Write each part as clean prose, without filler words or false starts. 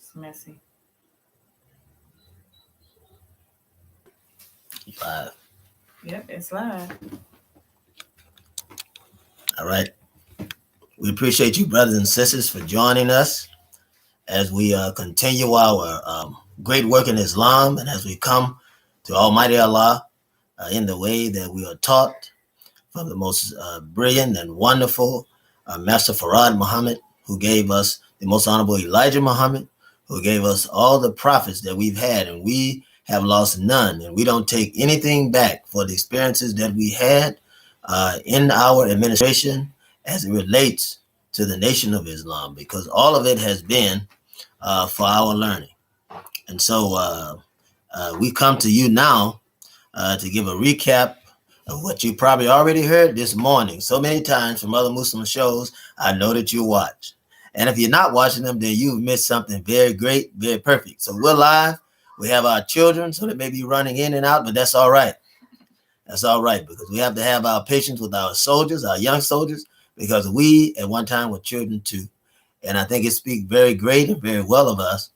It's messy. Live. Yep, it's live. All right. We appreciate you, brothers and sisters, for joining us as we continue our great work in Islam and as we come to Almighty Allah in the way that we are taught from the most brilliant and wonderful Master Farad Muhammad, who gave us the most honorable Elijah Muhammad, who gave us all the prophets that we've had, and we have lost none, and we don't take anything back for the experiences that we had in our administration as it relates to the Nation of Islam, because all of it has been for our learning. And so we come to you now to give a recap of what you probably already heard this morning so many times from other Muslim shows. I know that you watch. And if you're not watching them, then you've missed something very great, very perfect. So we're live. We have our children, so they may be running in and out, but that's all right. That's all right, because we have to have our patience with our soldiers, our young soldiers, because we at one time were children too. And I think it speaks very great and very well of us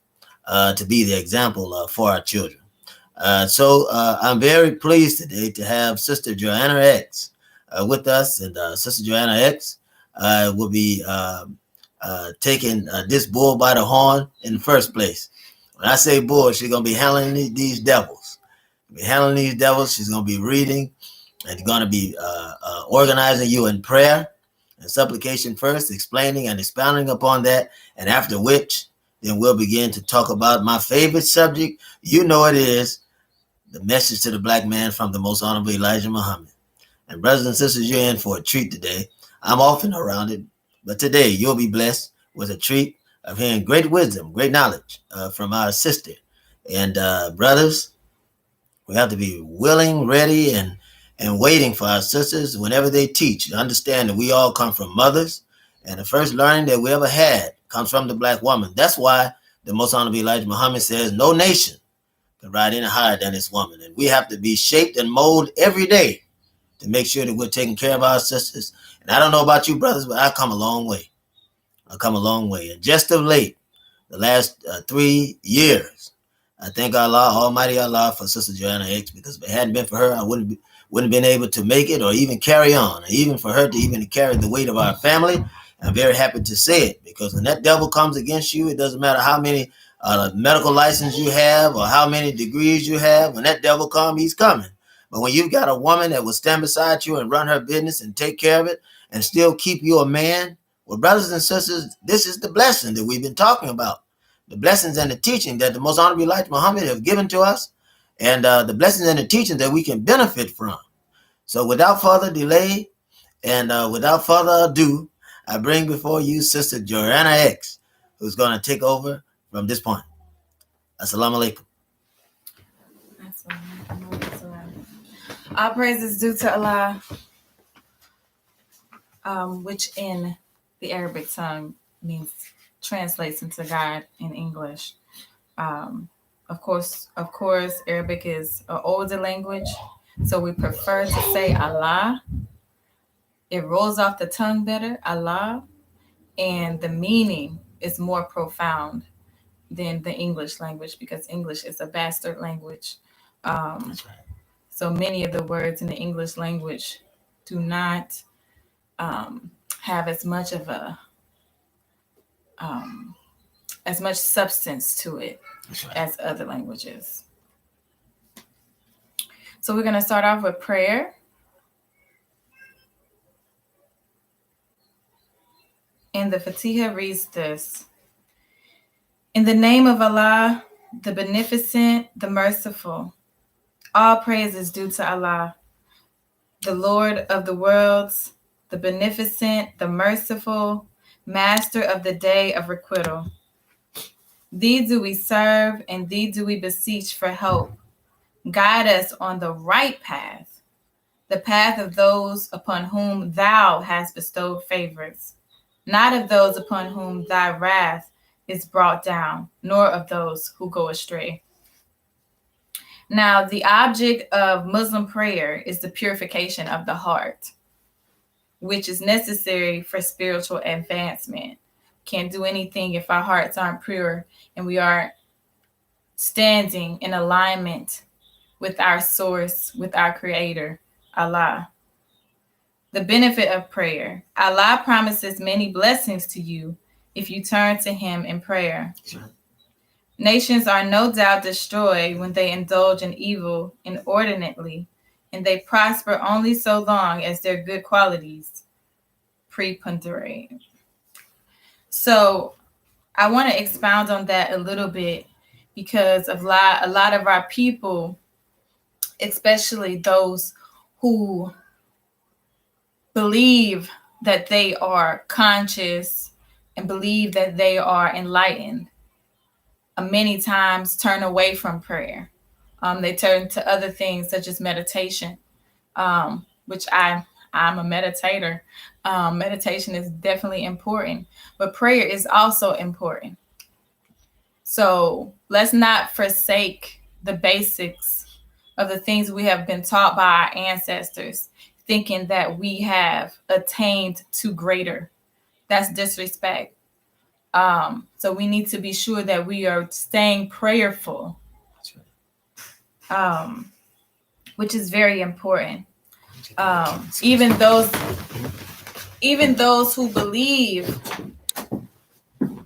to be the example for our children. So I'm very pleased today to have Sister Joanna X with us, and Sister Joanna X will be taking this bull by the horn in the first place. When I say bull, she's going to be handling these devils. She's going to be reading and going to be organizing you in prayer and supplication first, explaining and expounding upon that, and after which, then we'll begin to talk about my favorite subject. You know it is the message to the black man from the most honorable Elijah Muhammad. And brothers and sisters, you're in for a treat today. I'm often around it, but today you'll be blessed with a treat of hearing great wisdom, great knowledge from our sister. And brothers, we have to be willing, ready, and waiting for our sisters whenever they teach. Understand that we all come from mothers, and the first learning that we ever had comes from the black woman. That's why the most honorable Elijah Muhammad says no nation can ride any higher than its woman. And we have to be shaped and molded every day to make sure that we're taking care of our sisters. And I don't know about you brothers, but I've come a long way. And just of late, the last 3 years, I thank Allah, Almighty Allah, for Sister Joanna X, because if it hadn't been for her, I wouldn't have been able to make it or even carry on, or even for her to even carry the weight of our family. I'm very happy to say it, because when that devil comes against you, it doesn't matter how many medical license you have or how many degrees you have. When that devil comes, he's coming. But when you've got a woman that will stand beside you and run her business and take care of it and still keep you a man, well, brothers and sisters, this is the blessing that we've been talking about. The blessings and the teaching that the most honorable Elijah Muhammad have given to us, and the blessings and the teaching that we can benefit from. So without further delay and without further ado, I bring before you Sister Joanna X, who's going to take over from this point. Assalamu alaikum. All praise is due to Allah, which in the Arabic tongue means translates into God in English. Of course, Arabic is an older language, so we prefer to say Allah. It rolls off the tongue better, Allah, and the meaning is more profound than the English language, because English is a bastard language. That's right. So many of the words in the English language do not have as much of a as much substance to it as other languages. So we're going to start off with prayer. And the Fatiha reads this: in the name of Allah, the Beneficent, the Merciful. All praise is due to Allah, the Lord of the worlds, the Beneficent, the Merciful, Master of the day of requital. Thee do we serve, and thee do we beseech for help. Guide us on the right path, the path of those upon whom thou hast bestowed favors, not of those upon whom thy wrath is brought down, nor of those who go astray. Now, the object of Muslim prayer is the purification of the heart, which is necessary for spiritual advancement. can't do anything if our hearts aren't pure and we aren't standing in alignment with our source, with our creator, Allah. The benefit of prayer. Allah promises many blessings to you if you turn to him in prayer. Sure. Nations are no doubt destroyed when they indulge in evil inordinately, and they prosper only so long as their good qualities preponderate. So I want to expound on that a little bit because of a lot of our people, especially those who believe that they are conscious and believe that they are enlightened, many times turn away from prayer. They turn to other things such as meditation, which I'm a meditator. Meditation is definitely important, but prayer is also important. So let's not forsake the basics of the things we have been taught by our ancestors, thinking that we have attained to greater. That's disrespect. So we need to be sure that we are staying prayerful, which is very important. Even those who believe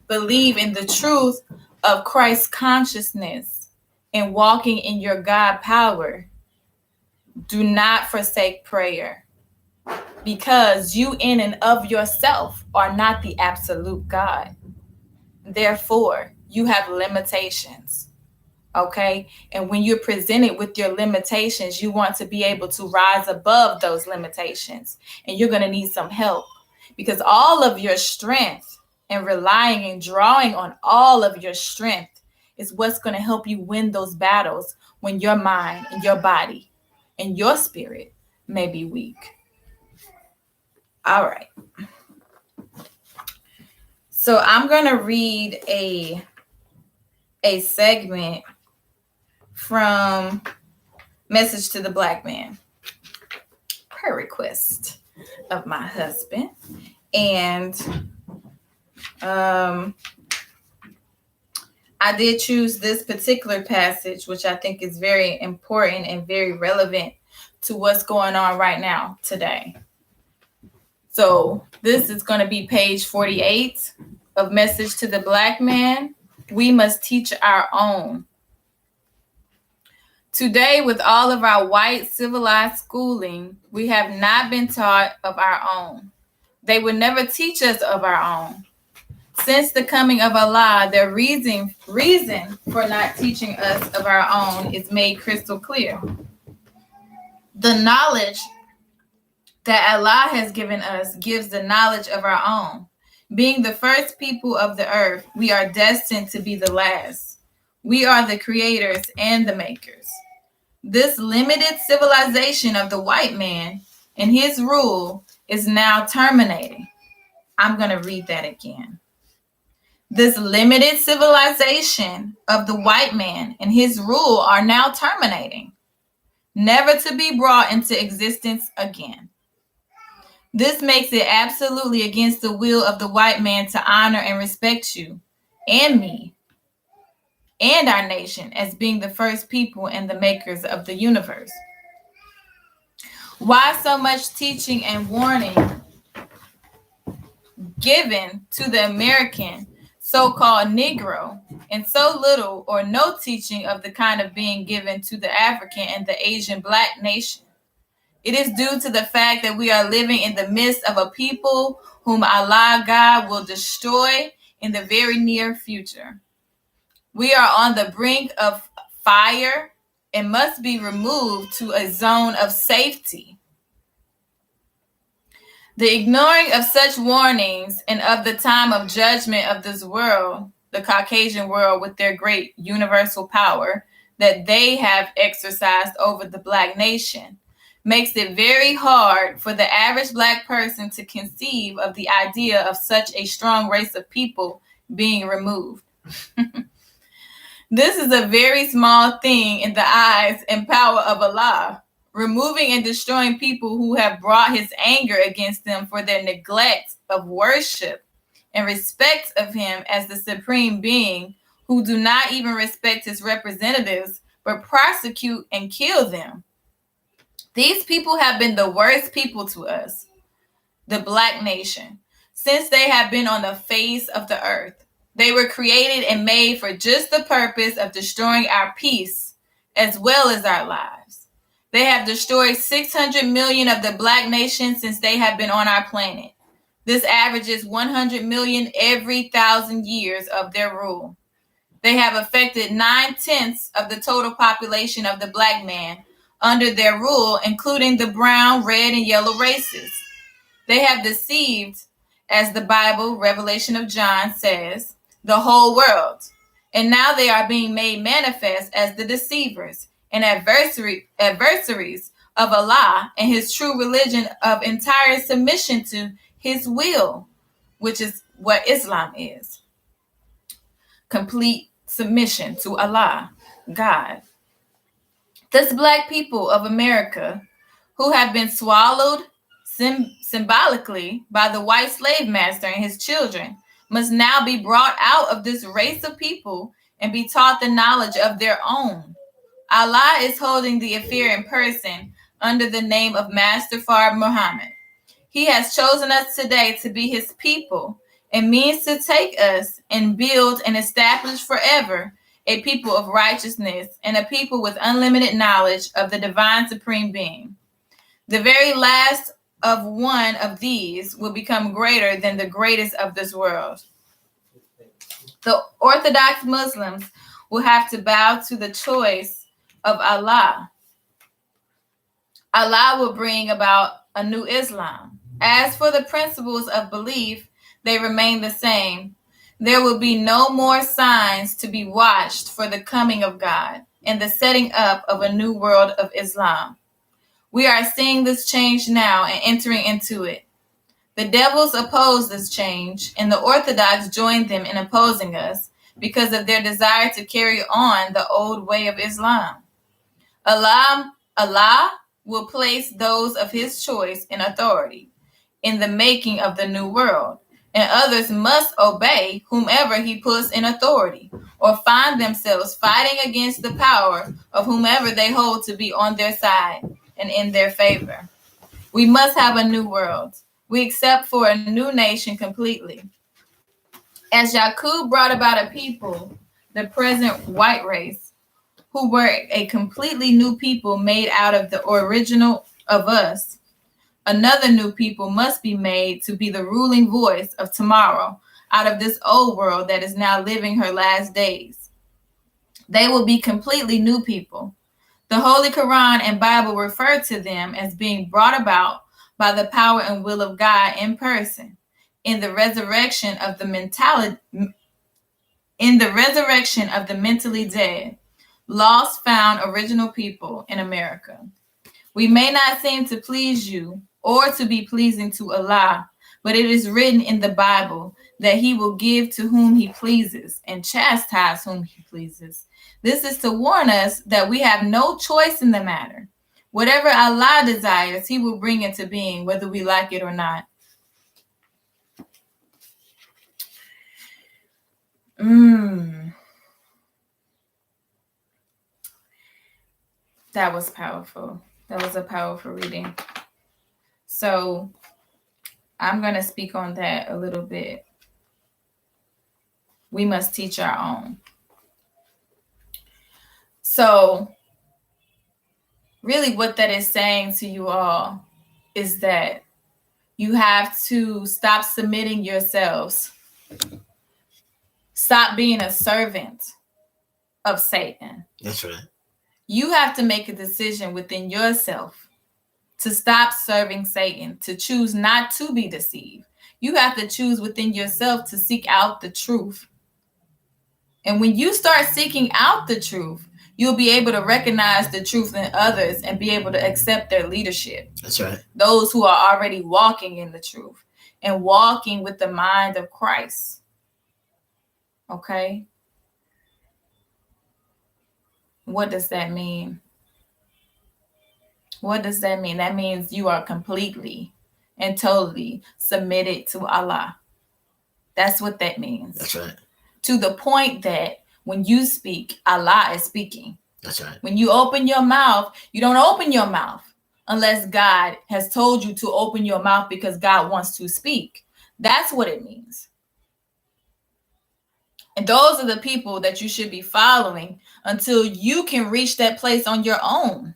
in the truth of Christ's consciousness and walking in your God power, do not forsake prayer, because you in and of yourself are not the absolute God. Therefore, you have limitations, okay? And when you're presented with your limitations, you want to be able to rise above those limitations. And you're going to need some help, because all of your strength and relying and drawing on all of your strength is what's going to help you win those battles when your mind and your body and your spirit may be weak. All right. So I'm going to read a segment from Message to the Blackman, prayer request of my husband. And I did choose this particular passage, which I think is very important and very relevant to what's going on right now today. So this is going to be page 48 of Message to the Blackman. We must teach our own. Today, with all of our white civilized schooling, we have not been taught of our own. They would never teach us of our own. Since the coming of Allah, their reason for not teaching us of our own is made crystal clear. The knowledge that Allah has given us gives the knowledge of our own. Being the first people of the earth, we are destined to be the last. We are the creators and the makers. This limited civilization of the white man and his rule is now terminating. I'm going to read that again. This limited civilization of the white man and his rule are now terminating, never to be brought into existence again. This makes it absolutely against the will of the white man to honor and respect you and me and our nation as being the first people and the makers of the universe. Why so much teaching and warning given to the American so-called Negro, and so little or no teaching of the kind of being given to the African and the Asian Black nation? It is due to the fact that we are living in the midst of a people whom Allah God will destroy in the very near future. We are on the brink of fire and must be removed to a zone of safety. The ignoring of such warnings and of the time of judgment of this world, the Caucasian world with their great universal power that they have exercised over the Black nation, makes it very hard for the average Black person to conceive of the idea of such a strong race of people being removed. This is a very small thing in the eyes and power of Allah, removing and destroying people who have brought his anger against them for their neglect of worship and respect of him as the supreme being, who do not even respect his representatives, but prosecute and kill them. These people have been the worst people to us, the Black nation, since they have been on the face of the earth. They were created and made for just the purpose of destroying our peace as well as our lives. They have destroyed 600 million of the Black nation since they have been on our planet. This averages 100 million every 1,000 years of their rule. They have affected 9/10 of the total population of the Black man under their rule, including the brown, red, and yellow races. They have deceived, as the Bible, Revelation of John, says, the whole world. And now they are being made manifest as the deceivers and adversaries of Allah and his true religion of entire submission to his will, which is what Islam is. Complete submission to Allah, God. This Black people of America, who have been swallowed symbolically by the white slave master and his children, must now be brought out of this race of people and be taught the knowledge of their own. Allah is holding the affair in person under the name of Master Fard Muhammad. He has chosen us today to be his people and means to take us and build and establish forever a people of righteousness and a people with unlimited knowledge of the divine supreme being. The very last of one of these will become greater than the greatest of this world. The Orthodox Muslims will have to bow to the choice of Allah. Allah will bring about a new Islam. As for the principles of belief, they remain the same. There will be no more signs to be watched for the coming of God and the setting up of a new world of Islam. We are seeing this change now and entering into it. The devils oppose this change, and the Orthodox join them in opposing us because of their desire to carry on the old way of Islam. Allah will place those of his choice in authority in the making of the new world, and others must obey whomever he puts in authority or find themselves fighting against the power of whomever they hold to be on their side and in their favor. We must have a new world. We accept for a new nation completely. As Yaqub brought about a people, the present white race, who were a completely new people made out of the original of us, another new people must be made to be the ruling voice of tomorrow out of this old world that is now living her last days. They will be completely new people. The Holy Quran and Bible refer to them as being brought about by the power and will of God in person in the resurrection of the mentally dead, lost, found original people in America. We may not seem to please you or to be pleasing to Allah, but it is written in the Bible that he will give to whom he pleases and chastise whom he pleases. This is to warn us that we have no choice in the matter. Whatever Allah desires, he will bring into being, whether we like it or not. That was powerful. That was a powerful reading. So I'm going to speak on that a little bit. We must teach our own. So really what that is saying to you all is that you have to stop submitting yourselves. Stop being a servant of Satan. That's right. You have to make a decision within yourself to stop serving Satan, to choose not to be deceived. You have to choose within yourself to seek out the truth. And when you start seeking out the truth, you'll be able to recognize the truth in others and be able to accept their leadership. That's right. Those who are already walking in the truth and walking with the mind of Christ. Okay? What does that mean? What does that mean? That means you are completely and totally submitted to Allah. That's what that means. That's right. To the point that when you speak, Allah is speaking. That's right. When you open your mouth, you don't open your mouth unless God has told you to open your mouth because God wants to speak. That's what it means. And those are the people that you should be following until you can reach that place on your own.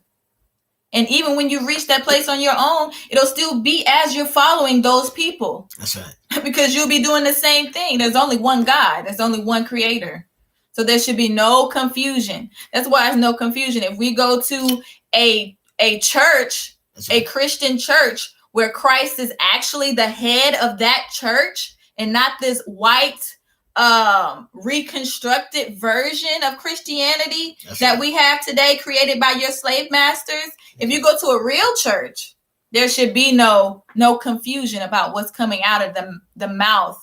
And even when you reach that place on your own, it'll still be as you're following those people. That's right. Because you'll be doing the same thing. There's only one God. There's only one creator. So there should be no confusion. That's why there's no confusion. If we go to a church, a Christian church, where Christ is actually the head of that church and not this white reconstructed version of Christianity that we have today created by your slave masters. If you go to a real church, there should be no confusion about what's coming out of the mouth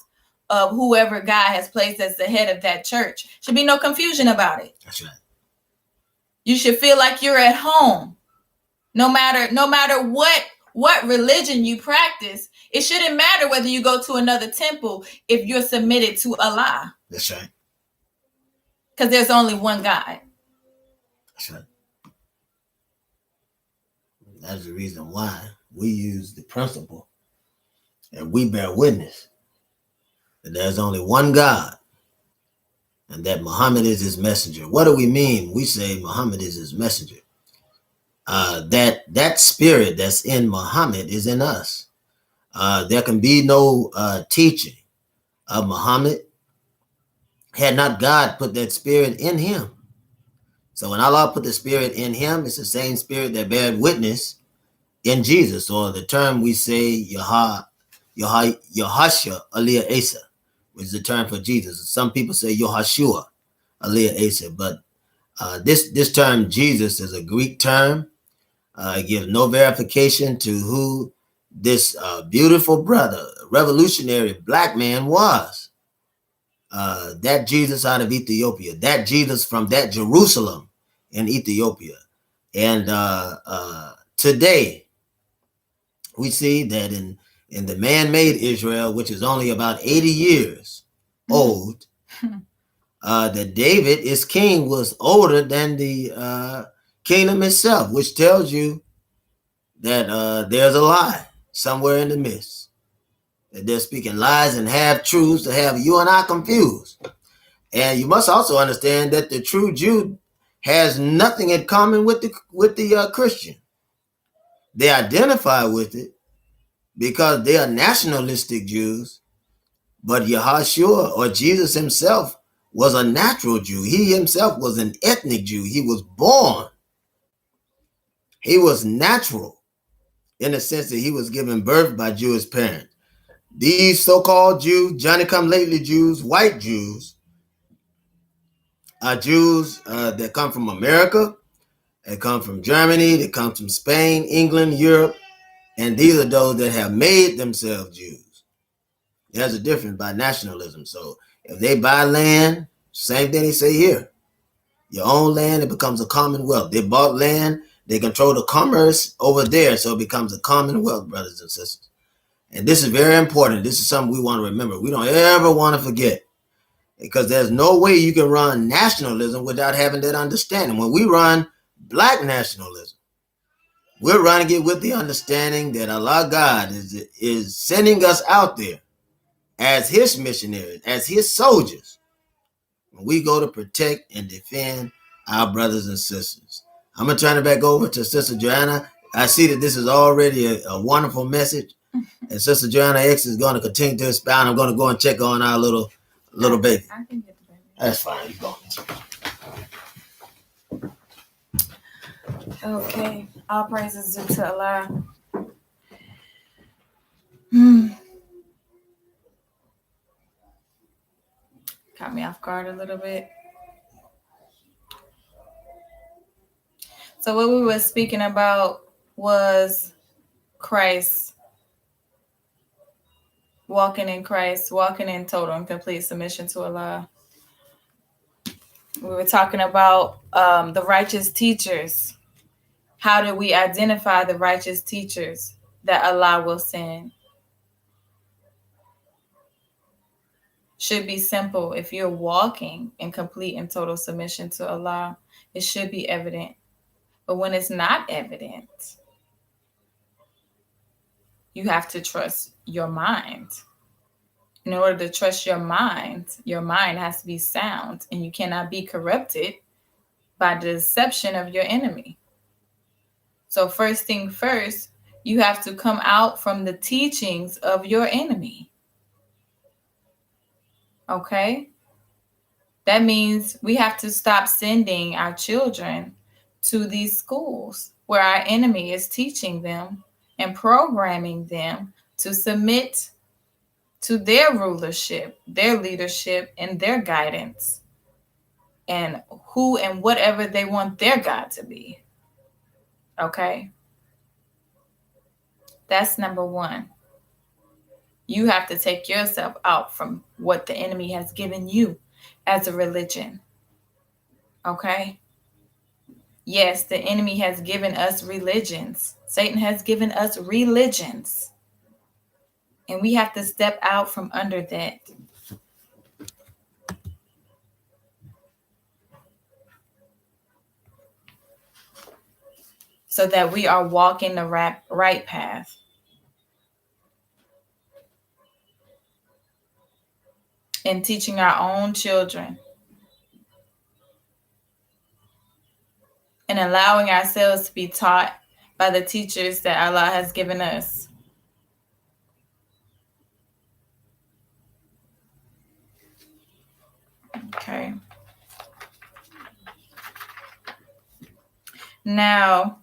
of whoever God has placed as the head of that church. Should be no confusion about it. That's right. You should feel like you're at home. No matter what religion you practice, it shouldn't matter whether you go to another temple if you're submitted to Allah. That's right. Because there's only one God. That's right. That's the reason why we use the principle and we bear witness that there's only one God and that Muhammad is his messenger. What do we mean? We say Muhammad is his messenger. That spirit that's in Muhammad is in us. There can be no teaching of Muhammad had not God put that spirit in him. So when Allah put the spirit in him, it's the same spirit that bears witness in Jesus, or the term we say Yahashua Aliyah Asa, which is the term for Jesus. Some people say Yahashua Aliyah Asa, but this term Jesus is a Greek term. It gives no verification to who this beautiful brother, revolutionary black man was. That Jesus out of Ethiopia, that Jesus from that Jerusalem in Ethiopia. And today, we see that in the man-made Israel, which is only about 80 years old, that David, his king, was older than the kingdom itself, which tells you that there's a lie somewhere in the midst. That they're speaking lies and half-truths to have you and I confused. And you must also understand that the true Jew has nothing in common with the Christian. They identify with it because they are nationalistic Jews, but Yahushua or Jesus himself was a natural Jew. He himself was an ethnic Jew. He was born. He was natural in the sense that he was given birth by Jewish parents. These so-called Jews, Johnny-come-lately Jews, white Jews, are Jews that come from America, they come from Germany, they come from Spain, England, Europe, and these are those that have made themselves Jews. There's a difference by nationalism. So if they buy land, same thing they say here. Your own land, it becomes a commonwealth. They bought land, they control the commerce over there, so it becomes a commonwealth, brothers and sisters. And this is very important. This is something we want to remember. We don't ever want to forget, because there's no way you can run nationalism without having that understanding. When we run black nationalism, we're running it with the understanding that Allah God is sending us out there as his missionaries, as his soldiers. When we go to protect and defend our brothers and sisters. I'm going to turn it back over to Sister Joanna. I see that this is already a wonderful message. And Sister Joanna X is going to continue to expound. I'm going to go and check on our little baby. I can get the baby. That's fine. You go. Okay. All praises due to Allah. Caught me off guard a little bit. So what we were speaking about was Christ. Walking in Christ, walking in total and complete submission to Allah. We were talking about the righteous teachers. How do we identify the righteous teachers that Allah will send? should be simple. If you're walking in complete and total submission to Allah, it should be evident. But when it's not evident, you have to trust your mind. In order to trust your mind has to be sound, and you cannot be corrupted by the deception of your enemy. So first thing first, you have to come out from the teachings of your enemy. Okay? That means we have to stop sending our children to these schools where our enemy is teaching them and programming them to submit to their rulership, their leadership, and their guidance, and who and whatever they want their God to be. Okay? That's number one. You have to take yourself out from what the enemy has given you as a religion. Okay? Yes, the enemy has given us religions. Satan has given us religions. And we have to step out from under that. So that we are walking the right path. And teaching our own children. And allowing ourselves to be taught by the teachers that Allah has given us. Okay. Now,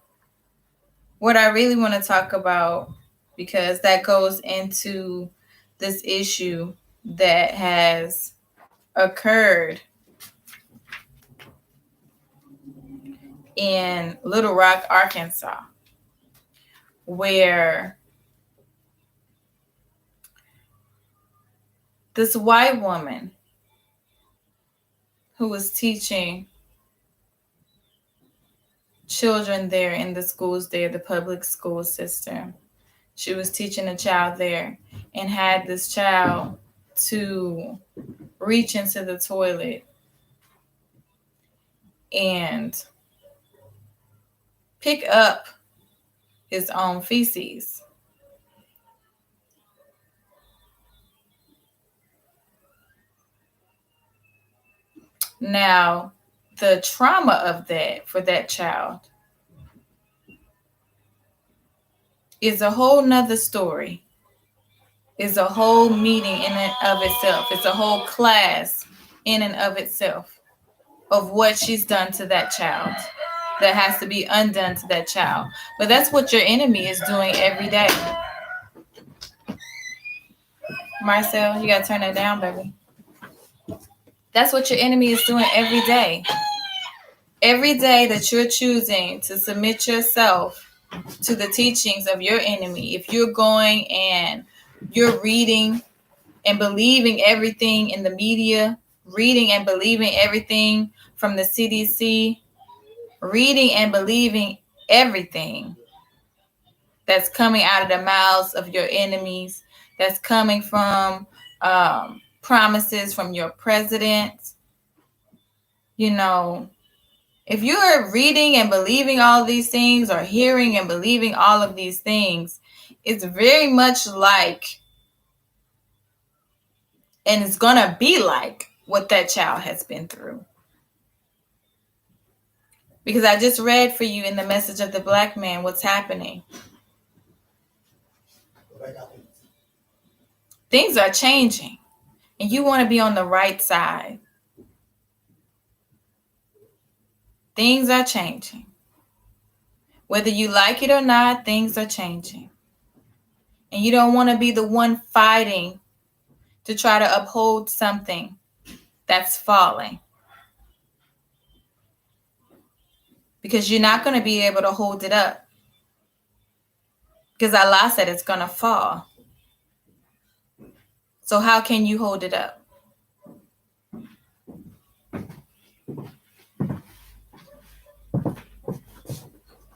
what I really want to talk about, because that goes into this issue that has occurred in Little Rock, Arkansas, where this white woman who was teaching children there in the schools there, the public school system, she was teaching a child there and had this child to reach into the toilet and pick up his own feces. Now, the trauma of that for that child is a whole nother story. Is a whole meeting in and of itself. It's a whole class in and of itself of what she's done to that child that has to be undone to that child. But that's what your enemy is doing every day. Marcel, you got to turn that down, baby. That's what your enemy is doing every day. Every day that you're choosing to submit yourself to the teachings of your enemy, if you're going and you're reading and believing everything in the media, reading and believing everything from the CDC, reading and believing everything that's coming out of the mouths of your enemies, that's coming from promises from your president, you know, if you're reading and believing all these things or hearing and believing all of these things, it's very much like, and it's going to be like what that child has been through. Because I just read for you in the message of the Blackman what's happening. Things are changing, and you want to be on the right side. Things are changing. Whether you like it or not, things are changing. And you don't want to be the one fighting to try to uphold something that's falling. Because you're not going to be able to hold it up. Because Allah said it's going to fall. So how can you hold it up?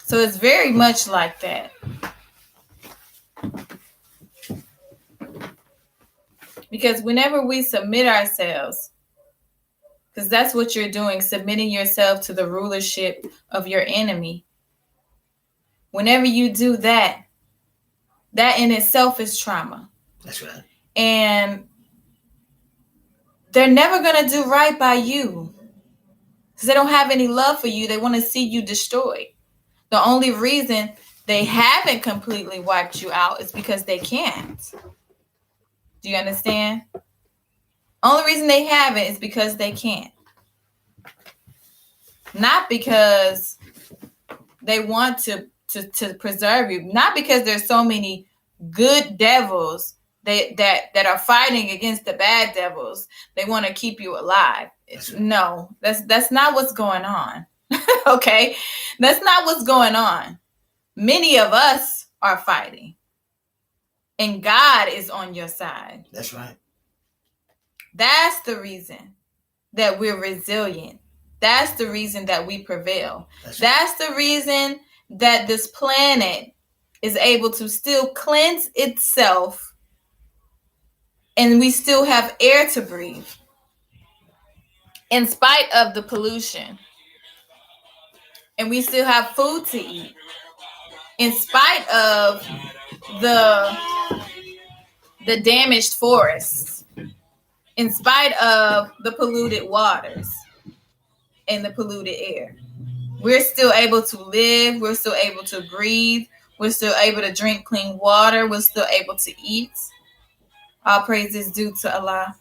So it's very much like that. Because whenever we submit ourselves, because that's what you're doing, submitting yourself to the rulership of your enemy. Whenever you do that, that in itself is trauma. That's right. And they're never going to do right by you because they don't have any love for you. They want to see you destroyed. The only reason they haven't completely wiped you out is because they can't. Do you understand? Only reason they haven't is because they can't. Not because they want to preserve you. Not because there's so many good devils that are fighting against the bad devils. They want to keep you alive. No, that's not what's going on. Okay? That's not what's going on. Many of us are fighting. And God is on your side. That's right. That's the reason that we're resilient. That's the reason that we prevail. That's the reason that this planet is able to still cleanse itself and we still have air to breathe in spite of the pollution. And we still have food to eat in spite of the damaged forests, in spite of the polluted waters and the polluted air. We're still able to live. We're still able to breathe. We're still able to drink clean water. We're still able to eat. All praise is due to Allah.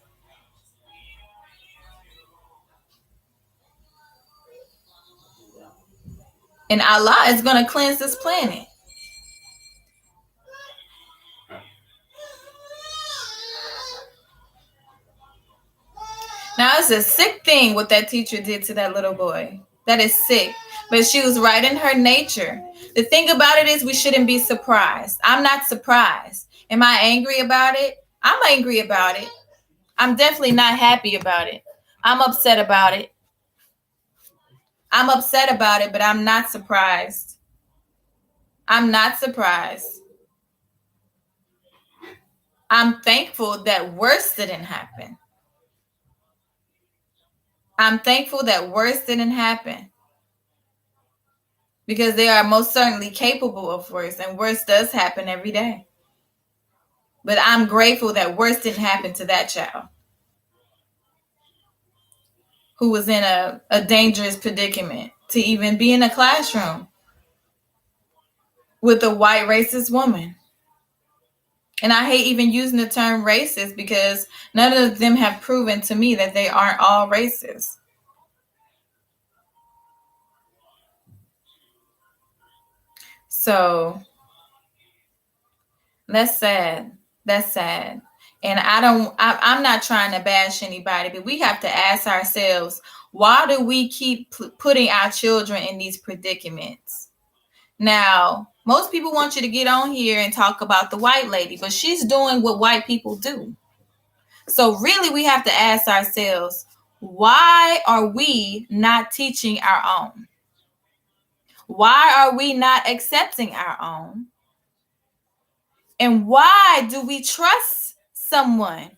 And Allah is going to cleanse this planet. Now, it's a sick thing what that teacher did to that little boy. That is sick. But she was right in her nature. The thing about it is we shouldn't be surprised. I'm not surprised. Am I angry about it? I'm angry about it. I'm definitely not happy about it. I'm upset about it. I'm upset about it, but I'm not surprised. I'm not surprised. I'm thankful that worse didn't happen. I'm thankful that worse didn't happen. Because they are most certainly capable of worse, and worse does happen every day. But I'm grateful that worse didn't happen to that child who was in a dangerous predicament to even be in a classroom with a white racist woman. And I hate even using the term racist because none of them have proven to me that they aren't all racist. So that's sad. That's sad. And I'm not trying to bash anybody, but we have to ask ourselves, why do we keep putting our children in these predicaments? Now, most people want you to get on here and talk about the white lady, but she's doing what white people do. So really, we have to ask ourselves, why are we not teaching our own? Why are we not accepting our own? And why do we trust someone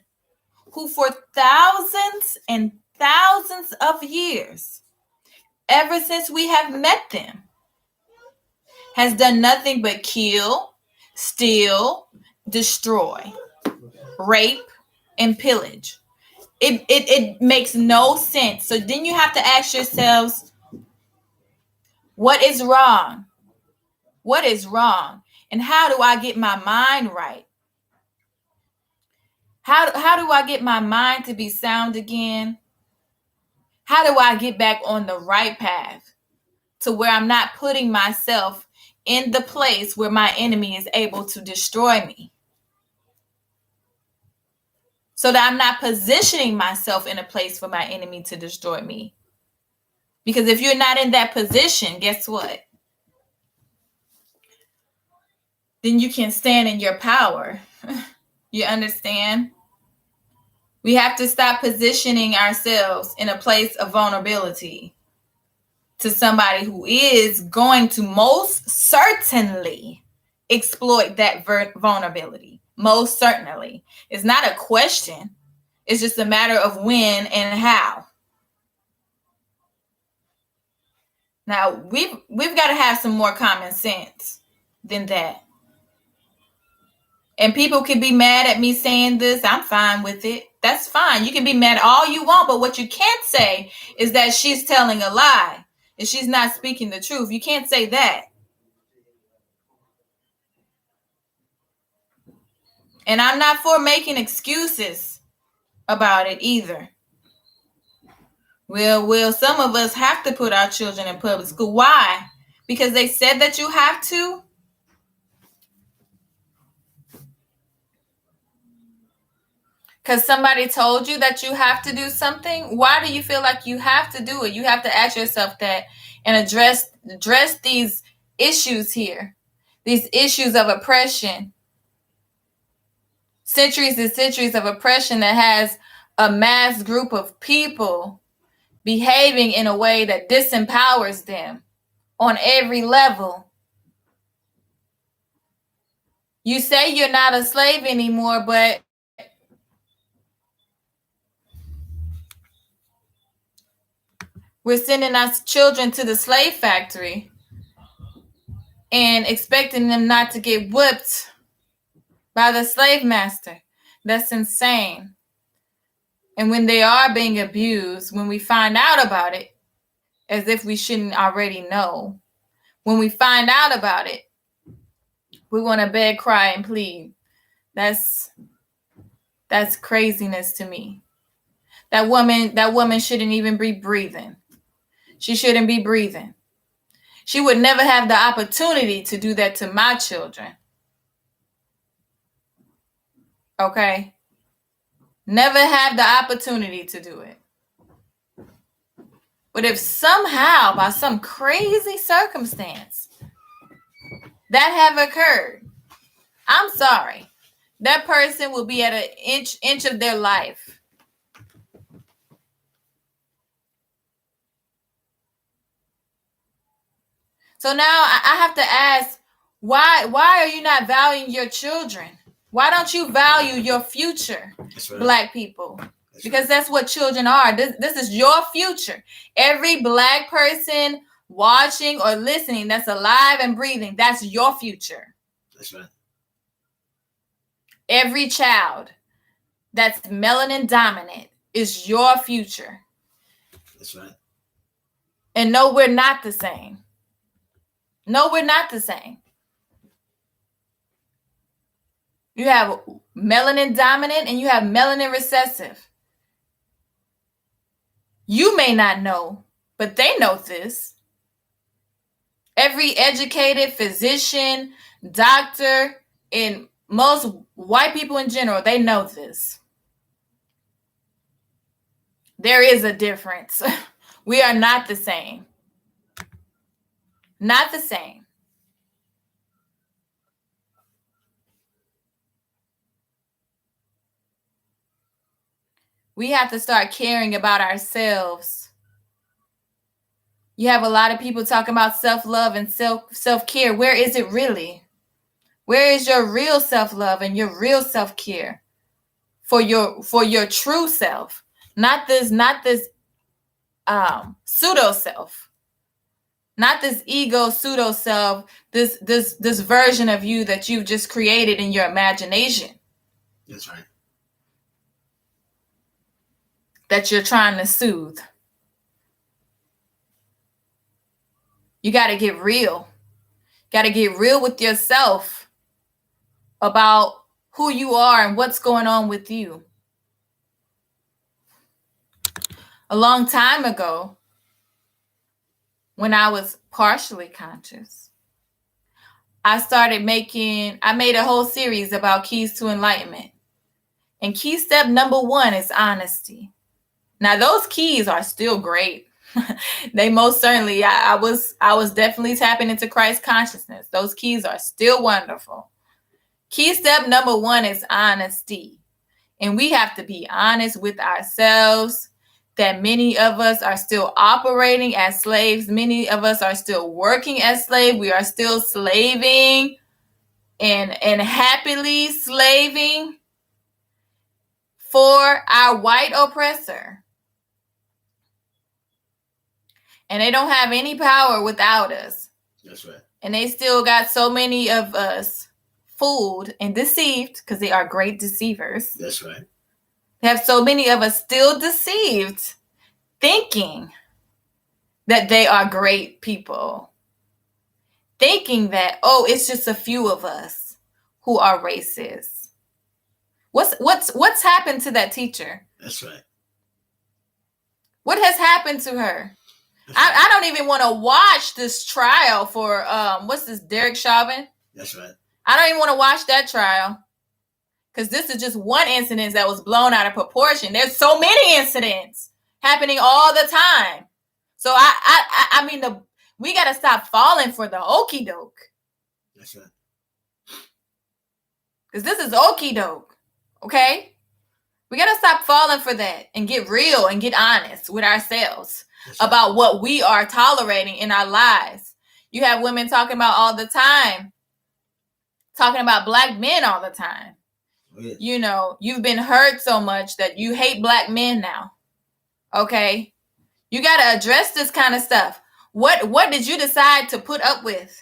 who for thousands and thousands of years, ever since we have met them, has done nothing but kill, steal, destroy, rape, and pillage? It makes no sense. So then you have to ask yourselves, what is wrong? What is wrong? And how do I get my mind right? How do I get my mind to be sound again? How do I get back on the right path to where I'm not putting myself in the place where my enemy is able to destroy me? So that I'm not positioning myself in a place for my enemy to destroy me. Because if you're not in that position, guess what? Then you can stand in your power. You understand? We have to stop positioning ourselves in a place of vulnerability to somebody who is going to most certainly exploit that vulnerability. Most certainly. It's not a question. It's just a matter of when and how. Now, we've got to have some more common sense than that. And people can be mad at me saying this. I'm fine with it. That's fine. You can be mad all you want, but what you can't say is that she's telling a lie, and she's not speaking the truth. You can't say that. And I'm not for making excuses about it either. Well, some of us have to put our children in public school. Why? Because they said that you have to? Because somebody told you that you have to do something? Why do you feel like you have to do it? You have to ask yourself that and address these issues here. These issues of oppression. Centuries and centuries of oppression that has a mass group of people behaving in a way that disempowers them on every level. You say you're not a slave anymore, but we're sending our children to the slave factory and expecting them not to get whipped by the slave master. That's insane. And when they are being abused, when we find out about it, as if we shouldn't already know, when we find out about it, we want to beg, cry, and plead. That's craziness to me. That woman shouldn't even be breathing. She shouldn't be breathing. She would never have the opportunity to do that to my children. Okay? Never have the opportunity to do it. But if somehow, by some crazy circumstance, that have occurred, I'm sorry. That person will be at an inch of their life. So now I have to ask, why are you not valuing your children? Why don't you value your future, right. Black people? Because that's what children are. This is your future. Every Black person watching or listening that's alive and breathing, that's your future. That's right. Every child that's melanin dominant is your future. That's right. And no, we're not the same. No, we're not the same. You have melanin dominant and you have melanin recessive. You may not know, but they know this. Every educated physician, doctor, and most white people in general, they know this. There is a difference. We are not the same. Not the same. We have to start caring about ourselves. You have a lot of people talking about self-love and self-care. Where is it really? Where is your real self-love and your real self-care for your true self? Not this pseudo self. Not this ego pseudo self, this version of you that you've just created in your imagination. That's right. That you're trying to soothe. You got to get real. Got to get real with yourself about who you are and what's going on with you. A long time ago, when I was partially conscious, I made a whole series about keys to enlightenment. And key step number 1 is honesty. Now, those keys are still great. They most certainly, I was definitely tapping into Christ consciousness. Those keys are still wonderful. Key step number 1 is honesty. And we have to be honest with ourselves that many of us are still operating as slaves. Many of us are still working as slaves. We are still slaving and happily slaving for our white oppressor. And they don't have any power without us. That's right. And they still got so many of us fooled and deceived, because they are great deceivers. That's right. They have so many of us still deceived, thinking that they are great people. Thinking that, oh, it's just a few of us who are racist. What's happened to that teacher? That's right. What has happened to her? I don't even want to watch this trial for what's this, Derek Chauvin? That's right. I don't even want to watch that trial, because this is just one incident that was blown out of proportion. There's so many incidents happening all the time. So I mean, we got to stop falling for the okie doke. That's right. Because this is okie doke, okay? We got to stop falling for that and get real and get honest with ourselves about what we are tolerating in our lives. You have women talking about all the time, talking about black men all the time. Oh, yeah. You know, you've been hurt so much that you hate black men now. Okay? You got to address this kind of stuff. What did you decide to put up with?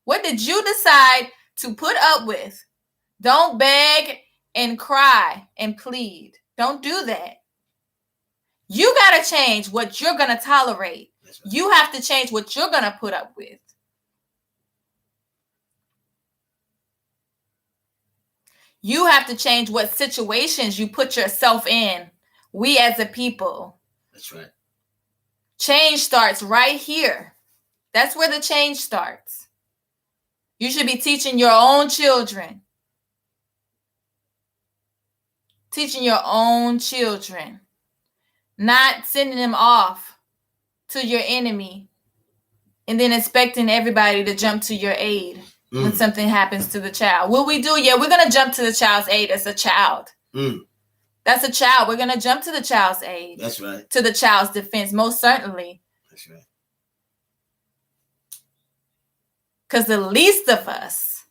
What did you decide to put up with? Don't beg and cry and plead. Don't do that. You got to change what you're going to tolerate. That's right. You have to change what you're going to put up with. You have to change what situations you put yourself in. We as a people. That's right. Change starts right here. That's where the change starts. You should be teaching your own children. Teaching your own children. Not sending them off to your enemy and then expecting everybody to jump to your aid when something happens to the child. What we do? Yeah, we're going to jump to the child's aid as a child. That's a child. We're going to jump to the child's aid. That's right. To the child's defense, most certainly. That's right. Because the least of us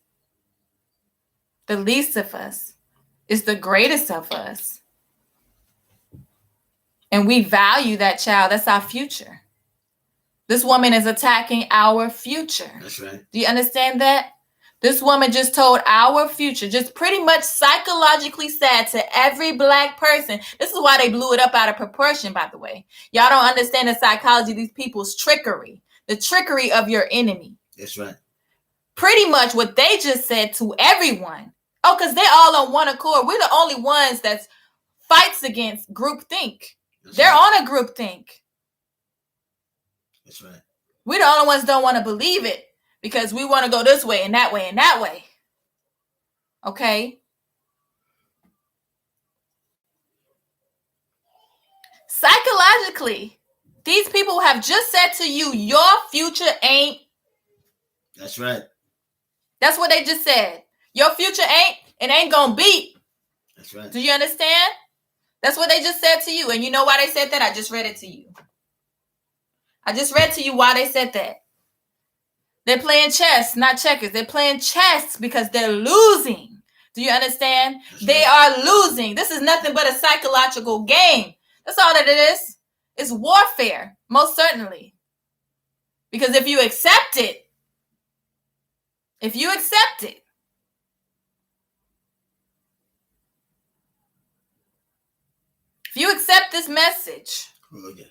is the greatest of us. And we value that child. That's our future. This woman is attacking our future. That's right. Do you understand that? This woman just told our future, just pretty much psychologically said to every black person. This is why they blew it up out of proportion, by the way. Y'all don't understand the psychology of these people's trickery. The trickery of your enemy. That's right. Pretty much what they just said to everyone. Oh, because they're all on one accord. We're the only ones that fights against groupthink. They're on a groupthink. That's right. We're the only ones don't want to believe it because we want to go this way and that way and that way. Okay? Psychologically, these people have just said to you, your future ain't. That's right. That's what they just said. Your future ain't gonna be. That's right. Do you understand? That's what they just said to you. And you know why they said that? I just read it to you. I just read to you why they said that. They're playing chess, not checkers. They're playing chess because they're losing. Do you understand? They are losing. This is nothing but a psychological game. That's all that it is. It's warfare, most certainly. Because if you accept it, if you accept this message, oh, yes.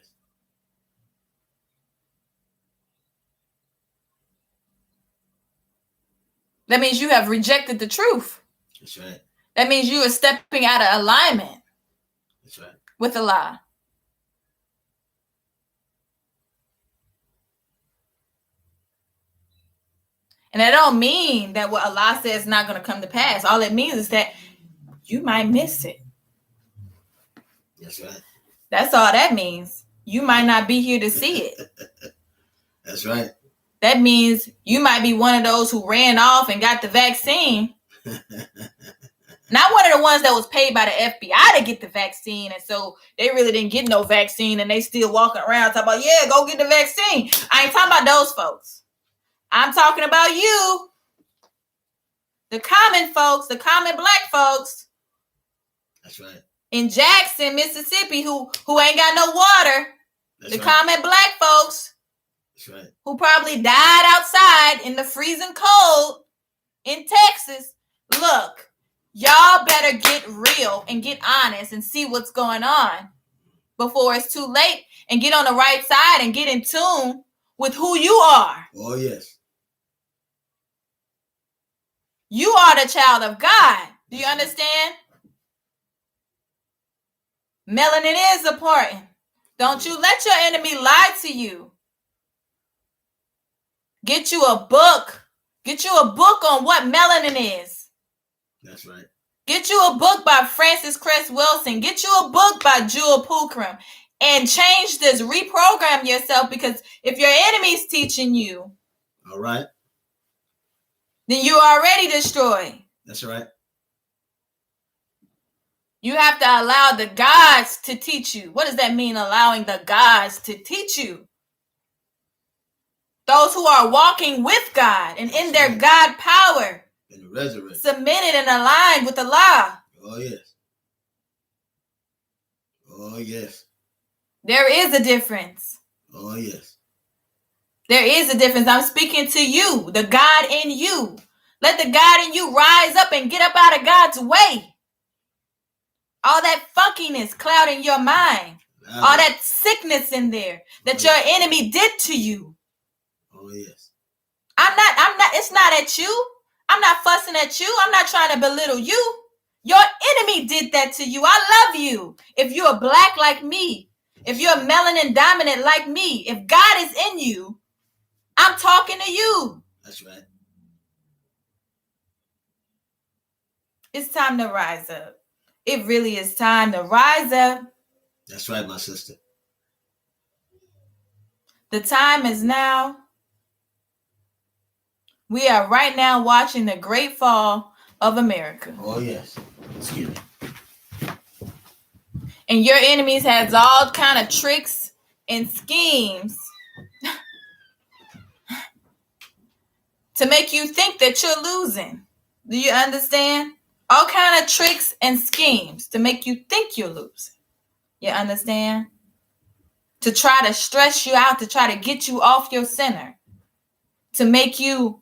that means you have rejected the truth. That's right. That means you are stepping out of alignment. That's right. With Allah. And that don't mean that what Allah says is not going to come to pass. All it means is that you might miss it. That's right. That's all that means. You might not be here to see it. That's right. That means you might be one of those who ran off and got the vaccine. Not one of the ones that was paid by the FBI to get the vaccine. And so they really didn't get no vaccine and they still walking around talking about, yeah, go get the vaccine. I ain't talking about those folks. I'm talking about you. The common folks, the common black folks. That's right. In Jackson, Mississippi, who ain't got no water. That's the right. common black folks. That's right. Who probably died outside in the freezing cold in Texas. Look, y'all better get real and get honest and see what's going on before it's too late, and get on the right side and get in tune with who you are. Oh, yes. You are the child of God. Do you understand? Melanin is important. Don't you let your enemy lie to you. Get you a book. Get you a book on what melanin is. That's right. Get you a book by Francis Cress Wilson. Get you a book by Jewel Pookrum. And change this. Reprogram yourself, because if your enemy's teaching you, all right, then you're already destroyed. That's right. You have to allow the gods to teach you. What does that mean, allowing the gods to teach you? Those who are walking with God and in their God power. In the resurrection. Submitted and aligned with the law. Oh, yes. Oh, yes. There is a difference. Oh, yes. There is a difference. I'm speaking to you, the God in you. Let the God in you rise up and get up out of God's way. All that funkiness clouding your mind. All that sickness in there that your enemy did to you. Oh, yes. I'm not, it's not at you. I'm not fussing at you. I'm not trying to belittle you. Your enemy did that to you. I love you. If you're black like me, if you're melanin dominant like me, if God is in you, I'm talking to you. That's right. It's time to rise up. It really is time to rise up. That's right, my sister. The time is now. We are right now watching the great fall of America. Oh, yes. Excuse me. And your enemies has all kind of tricks and schemes to make you think that you're losing. Do you understand? All kind of tricks and schemes to make you think you're losing. You understand? To try to stress you out, to try to get you off your center, to make you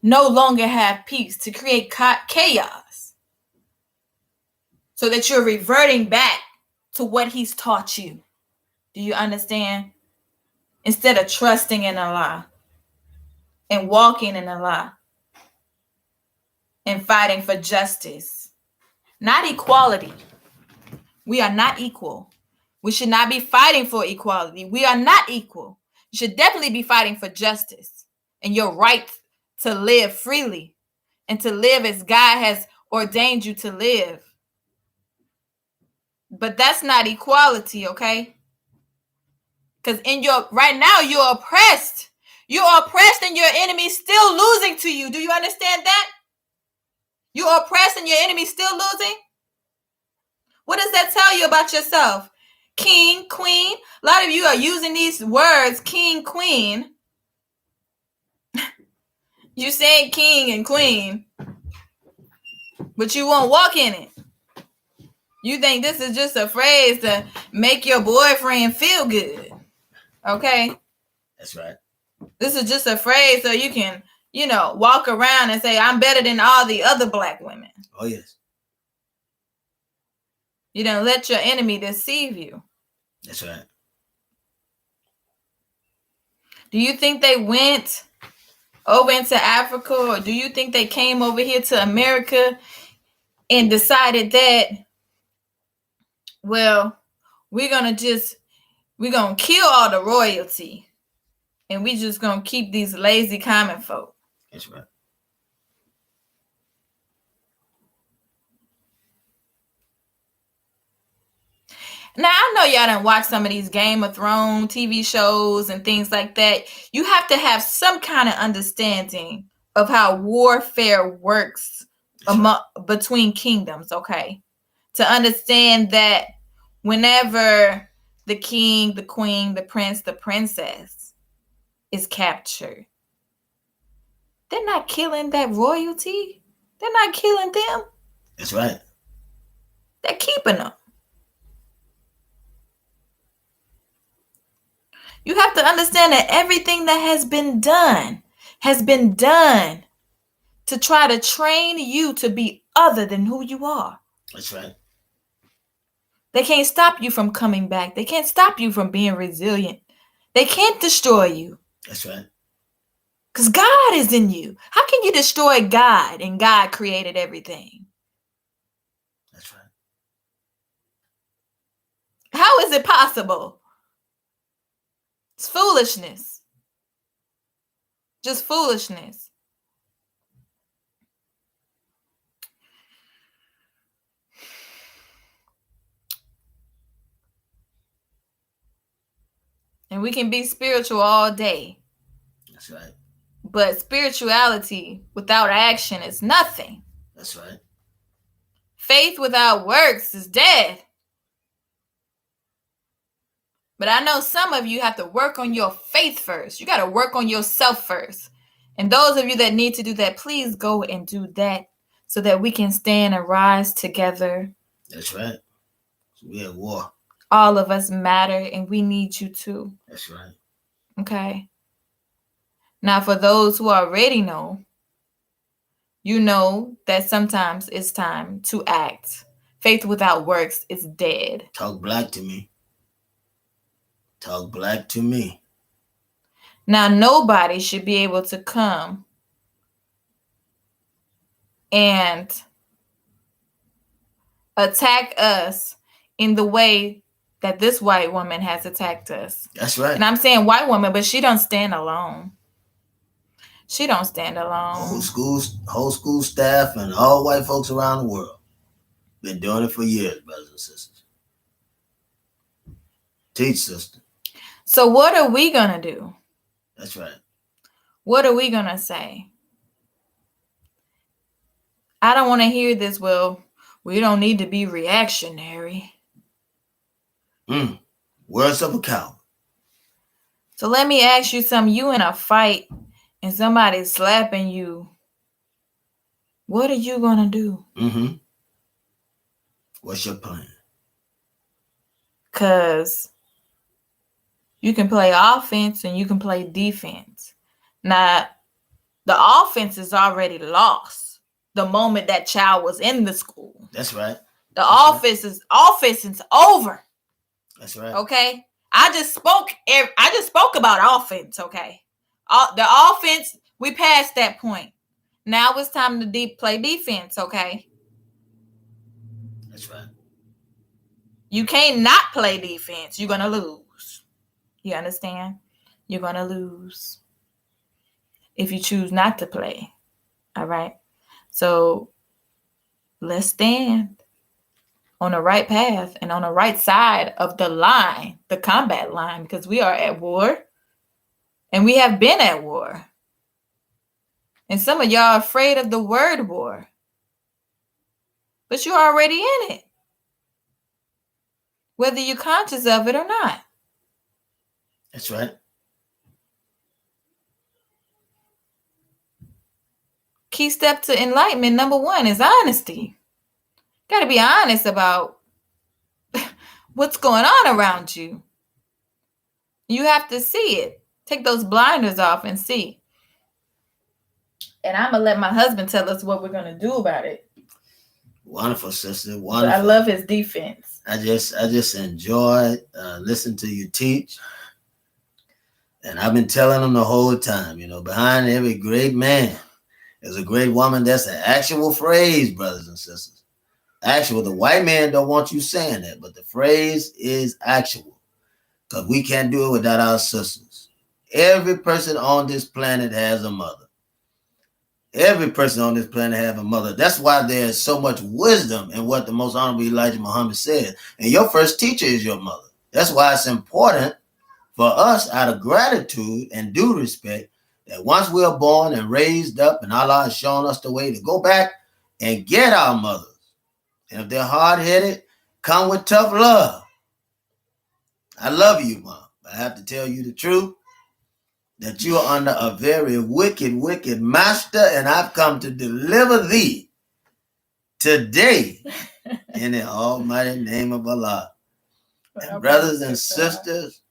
no longer have peace, to create chaos, so that you're reverting back to what he's taught you. Do you understand? Instead of trusting in Allah and walking in Allah and fighting for justice, not equality. We are not equal. We should not be fighting for equality. We are not equal. You should definitely be fighting for justice and your right to live freely and to live as God has ordained you to live. But that's not equality, okay? Because right now you're oppressed. You're oppressed and your enemy's still losing to you. Do you understand that? You're oppressed and your enemy's still losing? What does that tell you about yourself? King, queen. A lot of you are using these words, king, queen. You say king and queen, but you won't walk in it. You think this is just a phrase to make your boyfriend feel good. Okay? That's right. This is just a phrase so you can, walk around and say, I'm better than all the other black women. Oh, yes. You don't let your enemy deceive you. That's right. Do you think they went over into Africa, or do you think they came over here to America and decided that, well, we're going to kill all the royalty and we just going to keep these lazy common folk? That's right. Now, I know y'all done watch some of these Game of Thrones TV shows and things like that. You have to have some kind of understanding of how warfare works between kingdoms, okay? To understand that whenever the king, the queen, the prince, the princess is captured, they're not killing that royalty. They're not killing them. That's right. They're keeping them. You have to understand that everything that has been done to try to train you to be other than who you are. That's right. They can't stop you from coming back. They can't stop you from being resilient. They can't destroy you. That's right. Because God is in you. How can you destroy God and God created everything? That's right. How is it possible? It's foolishness. Just foolishness. And we can be spiritual all day. That's right. But spirituality without action is nothing. That's right. Faith without works is dead. But I know some of you have to work on your faith first. You got to work on yourself first. And those of you that need to do that, please go and do that so that we can stand and rise together. That's right. We're at war. All of us matter and we need you too. That's right. Okay. Now, for those who already know, you know that sometimes it's time to act. Faith without works is dead. Talk black to me. Talk black to me. Now, nobody should be able to come and attack us in the way that this white woman has attacked us. That's right. And I'm saying white woman, but she don't stand alone. She don't stand alone. Whole school staff and all white folks around the world been doing it for years, brothers and sisters. Teach, sister. So what are we going to do? That's right. What are we going to say? I don't want to hear this, well, we don't need to be reactionary. Words of a coward. So let me ask you something. You in a fight and somebody's slapping you. What are you going to do? What's your plan? Because you can play offense and you can play defense. Now, the offense is already lost the moment that child was in the school. That's right. The offense is over. That's right. Okay? I just spoke about offense, okay? The offense, we passed that point. Now it's time to play defense, okay? That's right. You can't not play defense. You're going to lose. You understand? You're going to lose if you choose not to play. All right? So let's stand on the right path and on the right side of the line, the combat line, because we are at war and we have been at war. And some of y'all are afraid of the word war, but you're already in it, whether you're conscious of it or not. That's right. Key step to enlightenment, number 1, is honesty. Got to be honest about what's going on around you. You have to see it. Take those blinders off and see. And I'm going to let my husband tell us what we're going to do about it. Wonderful, sister. Wonderful. I love his defense. I just enjoyed listening to you teach. And I've been telling them the whole time, behind every great man is a great woman. That's an actual phrase, brothers and sisters. Actual. The white man don't want you saying that, but the phrase is actual. Because we can't do it without our sisters. Every person on this planet has a mother. Every person on this planet has a mother. That's why there's so much wisdom in what the most honorable Elijah Muhammad said. And your first teacher is your mother. That's why it's important for us, out of gratitude and due respect, that once we're born and raised up and Allah has shown us the way, to go back and get our mothers. And if they're hard-headed, come with tough love. I love you, Mom. I have to tell you the truth. that you are under a very wicked, wicked master, and I've come to deliver thee today in the almighty name of Allah. And brothers and sisters,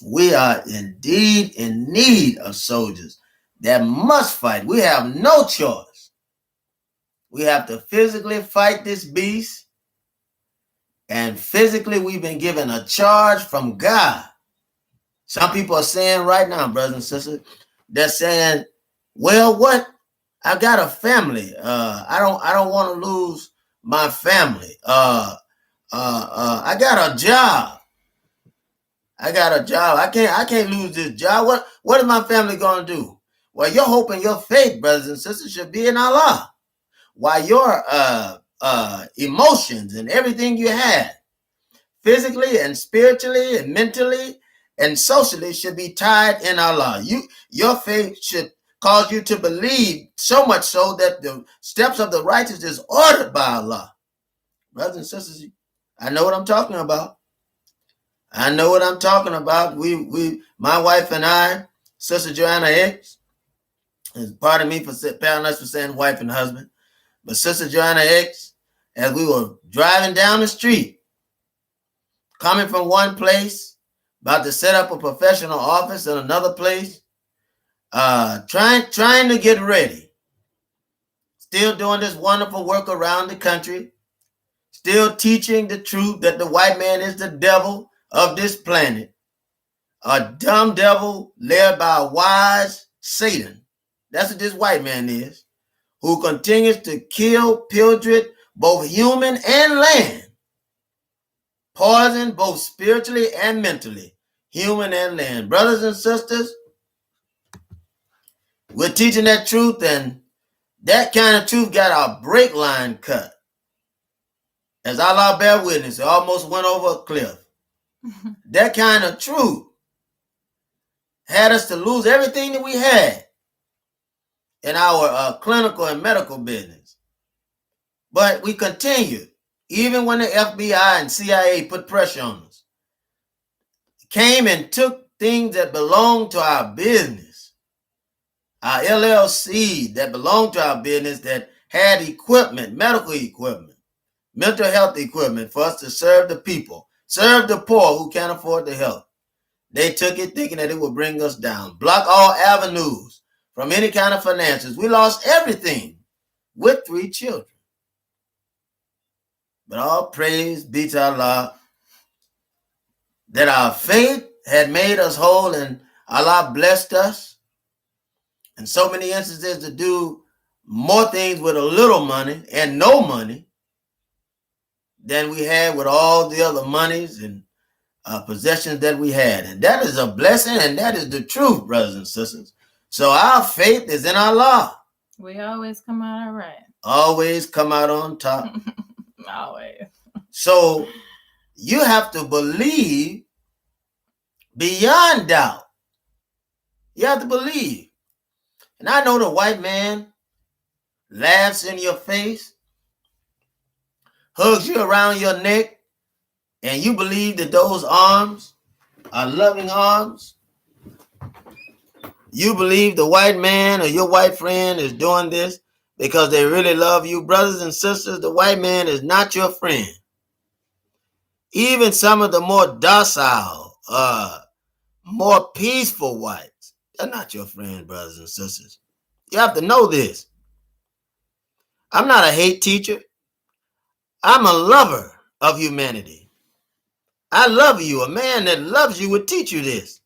we are indeed in need of soldiers that must fight. We have no choice. We have to physically fight this beast, and physically we've been given a charge from God. Some people are saying right now, brothers and sisters, they're saying, well, what? I got a family. I don't want to lose my family. I got a job. I can't lose this job. What is my family going to do? Well, your hope and your faith, brothers and sisters, should be in Allah. While your emotions and everything you have, physically and spiritually and mentally and socially, should be tied in Allah. Your faith should cause you to believe, so much so that the steps of the righteous is ordered by Allah. Brothers and sisters, I know what I'm talking about. I know what I'm talking about. My wife and I, Sister Joanna X, and pardon me for saying wife and husband, but Sister Joanna X, as we were driving down the street, coming from one place, about to set up a professional office in another place, trying to get ready, still doing this wonderful work around the country, still teaching the truth that the white man is the devil of this planet, a dumb devil led by a wise Satan. That's what this white man is, who continues to kill, pillage both human and land, poison both spiritually and mentally, human and land. Brothers and sisters, we're teaching that truth, and that kind of truth got our brake line cut. As Allah bear witness, it almost went over a cliff. That kind of truth had us to lose everything that we had in our clinical and medical business. But we continued, even when the FBI and CIA put pressure on us, came and took things that belonged to our business, our LLC that belonged to our business, that had equipment, medical equipment, mental health equipment for us to serve the people, serve the poor who can't afford the help. They took it thinking that it would bring us down, block all avenues from any kind of finances. We lost everything with 3 children. But all praise be to Allah that our faith had made us whole, and Allah blessed us in so many instances to do more things with a little money and no money than we had with all the other monies and possessions that we had. And that is a blessing, and that is the truth, brothers and sisters. So our faith is in Allah. We always come out all right. Always come out on top. Always. So you have to believe beyond doubt. You have to believe. And I know the white man laughs in your face, hugs you around your neck, and you believe that those arms are loving arms. You believe the white man or your white friend is doing this because they really love you. Brothers and sisters, the white man is not your friend. Even some of the more docile, more peaceful whites, they're not your friend, brothers and sisters. You have to know this. I'm not a hate teacher. I'm a lover of humanity. I love you. A man that loves you would teach you this.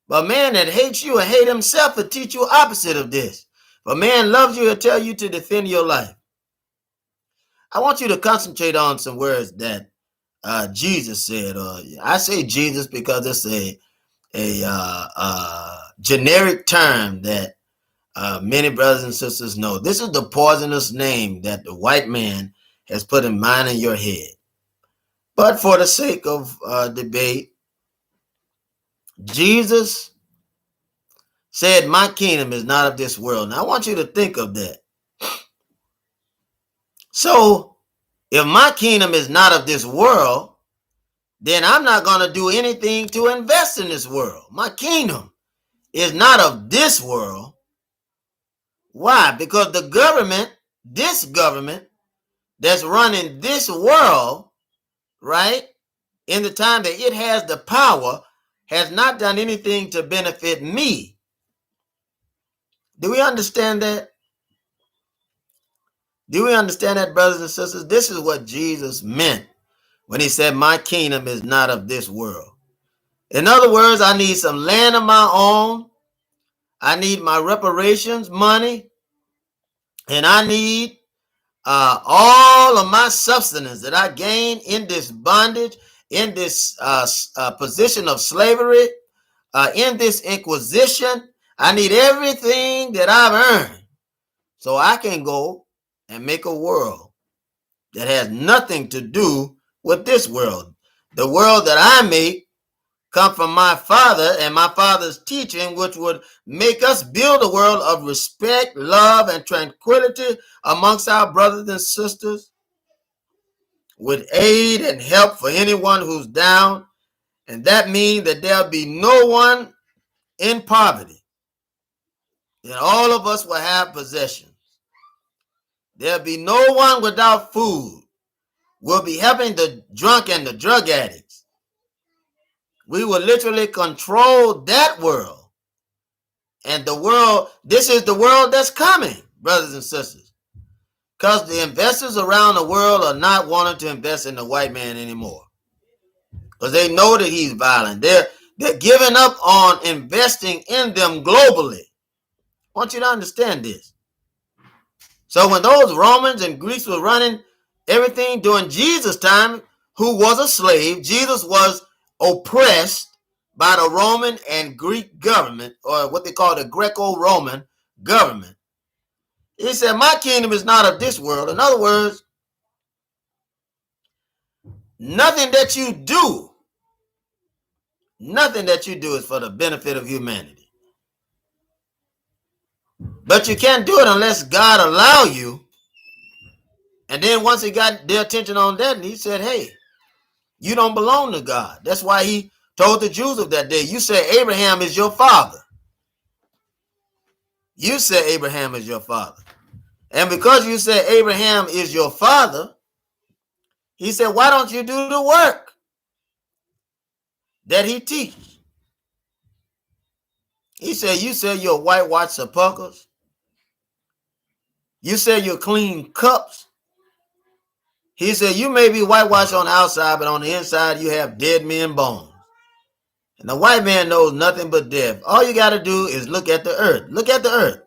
But a man that hates you and hate himself would teach you opposite of this. If a man loves you, he'll tell you to defend your life. I want you to concentrate on some words that Jesus said. I say Jesus because it's a generic term that many brothers and sisters know. This is the poisonous name that the white man has put in mind in your head. But for the sake of debate, Jesus said, my kingdom is not of this world. Now I want you to think of that. So if my kingdom is not of this world, then I'm not going to do anything to invest in this world. My kingdom is not of this world. Why? Because the government, this government that's running this world, right, in the time that it has the power, has not done anything to benefit me. Do we understand that? Do we understand that, brothers and sisters? This is what Jesus meant when he said, my kingdom is not of this world. In other words, I need some land of my own. I need my reparations money. And I need all of my substance that I gained in this bondage, in this position of slavery, in this inquisition. I need everything that I've earned so I can go and make a world that has nothing to do with this world. The world that I make come from my Father and my Father's teaching, which would make us build a world of respect, love, and tranquility amongst our brothers and sisters, with aid and help for anyone who's down. And that means that there'll be no one in poverty. And all of us will have possessions. There'll be no one without food. We'll be helping the drunk and the drug addicts. We will literally control that world. And the world, this is the world that's coming, brothers and sisters. Because the investors around the world are not wanting to invest in the white man anymore. Because they know that he's violent. They're giving up on investing in them globally. I want you to understand this. So when those Romans and Greeks were running everything during Jesus' time, who was a slave, Jesus was oppressed by the Roman and Greek government, or what they call the Greco-Roman government. He said, my kingdom is not of this world. In other words, nothing that you do is for the benefit of humanity. But you can't do it unless God allow you. And then once he got their attention on that, and he said, hey, you don't belong to God. That's why he told the Jews of that day, you say Abraham is your father. You say Abraham is your father. And because you say Abraham is your father, he said, why don't you do the work that he teaches? He said, you say you're whitewashed sepulchres. You say you're clean cups. He said, you may be whitewashed on the outside, but on the inside you have dead men bones. And the white man knows nothing but death. All you got to do is look at the earth. Look at the earth.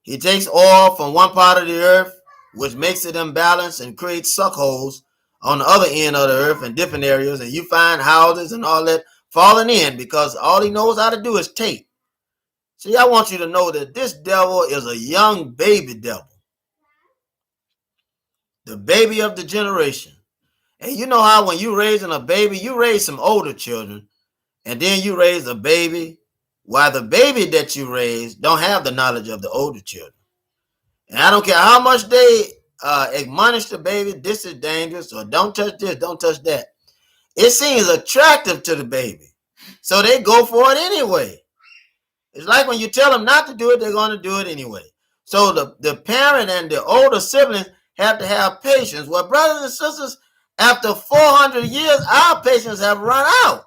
He takes oil from one part of the earth, which makes it imbalanced and creates suck holes on the other end of the earth in different areas. And you find houses and all that falling in because all he knows how to do is take. See, I want you to know that this devil is a young baby devil. The baby of the generation. And you know how when you raising a baby, you raise some older children, and then you raise a baby, while the baby that you raise don't have the knowledge of the older children. And I don't care how much they admonish the baby, this is dangerous, or don't touch this, don't touch that. It seems attractive to the baby. So they go for it anyway. It's like when you tell them not to do it, they're going to do it anyway. So the parent and the older siblings have to have patience. Well, brothers and sisters, after 400 years, our patience have run out.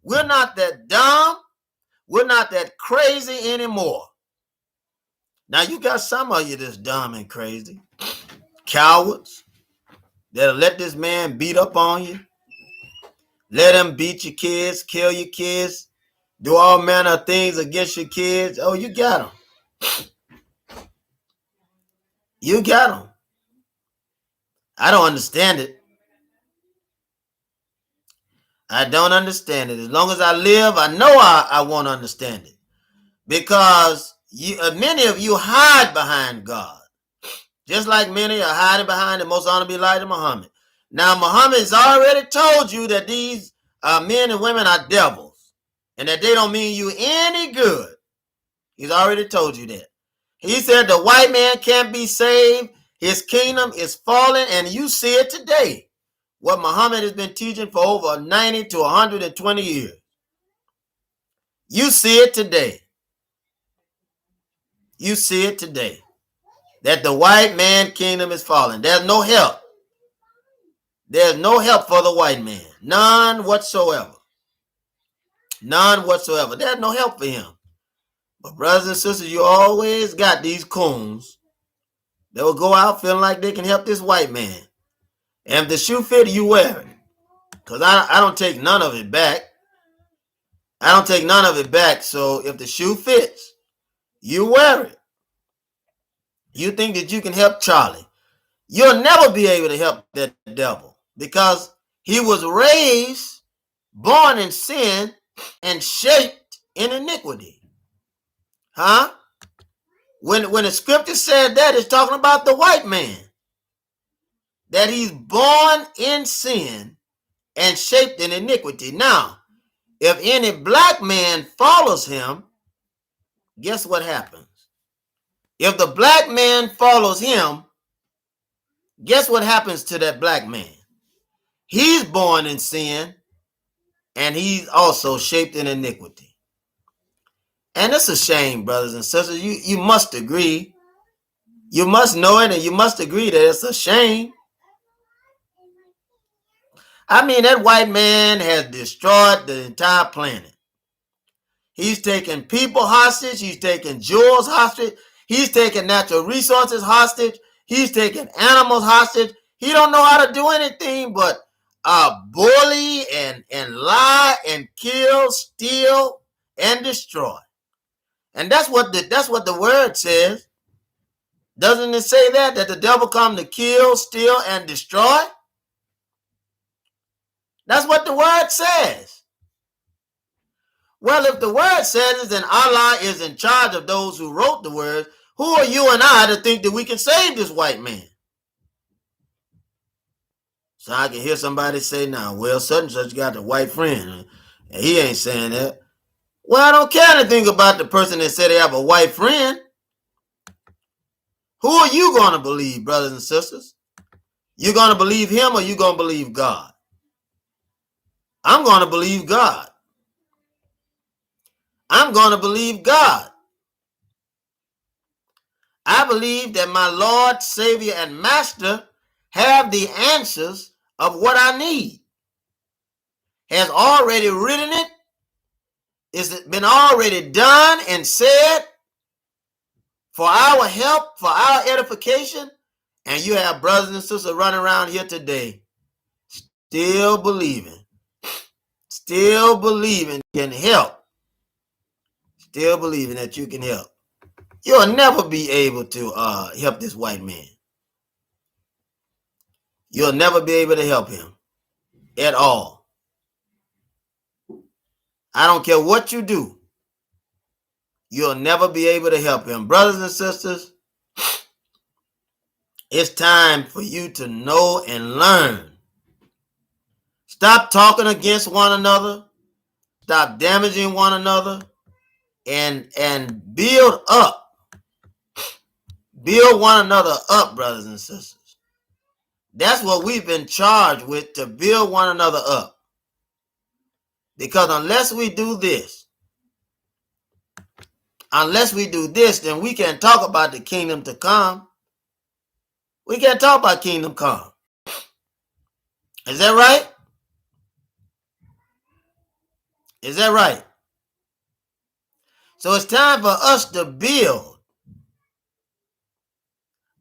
We're not that dumb. We're not that crazy anymore. Now, you got some of you that's dumb and crazy. Cowards that'll let this man beat up on you. Let him beat your kids, kill your kids, do all manner of things against your kids. Oh, you got them. You got them. I don't understand it. I don't understand it. As long as I live, I know I won't understand it. Because many of you hide behind God. Just like many are hiding behind the most honorable Elijah Muhammad. Now, Muhammad has already told you that these men and women are devils. And that they don't mean you any good. He's already told you that. He said the white man can't be saved. His kingdom is falling. And you see it today. What Muhammad has been teaching for over 90 to 120 years. You see it today. You see it today. That the white man kingdom is falling. There's no help. There's no help for the white man. None whatsoever. None whatsoever. There's no help for him. But brothers and sisters, you always got these coons that will go out feeling like they can help this white man. And if the shoe fit, you wear it. Because I don't take none of it back. I don't take none of it back. So if the shoe fits, you wear it. You think that you can help Charlie. You'll never be able to help that devil because he was raised, born in sin, and shaped in iniquity. Huh? When the scripture said that, it's talking about the white man. That he's born in sin and shaped in iniquity. Now, if any black man follows him, guess what happens? If the black man follows him, guess what happens to that black man? He's born in sin, and he's also shaped in iniquity. And it's a shame, brothers and sisters. You must agree. You must know it, and you must agree that it's a shame. I mean, that white man has destroyed the entire planet. He's taken people hostage. He's taken jewels hostage. He's taken natural resources hostage. He's taken animals hostage. He don't know how to do anything but bully and lie and kill, steal, and destroy. And that's what the word says. Doesn't it say that the devil come to kill, steal, and destroy? That's what the word says. Well, if the word says it, then Allah is in charge of those who wrote the words. Who are you and I to think that we can save this white man? So I can hear somebody say now, well, such and such got a white friend, and he ain't saying that. Well, I don't care anything about the person that said they have a white friend. Who are you going to believe, brothers and sisters? You going to believe him or you going to believe God? I'm going to believe God. I'm going to believe God. I believe that my Lord, Savior, and Master have the answers of what I need. Has already written it. It's been already done and said for our help, for our edification. And you have brothers and sisters running around here today still believing can help. Still believing that you can help. You'll never be able to help this white man. You'll never be able to help him at all. I don't care what you do. You'll never be able to help him. Brothers and sisters, it's time for you to know and learn. Stop talking against one another. Stop damaging one another. And build up. Build one another up, brothers and sisters. That's what we've been charged with, to build one another up. Because unless we do this, then we can't talk about the kingdom to come. We can't talk about kingdom come. Is that right? Is that right? So it's time for us to build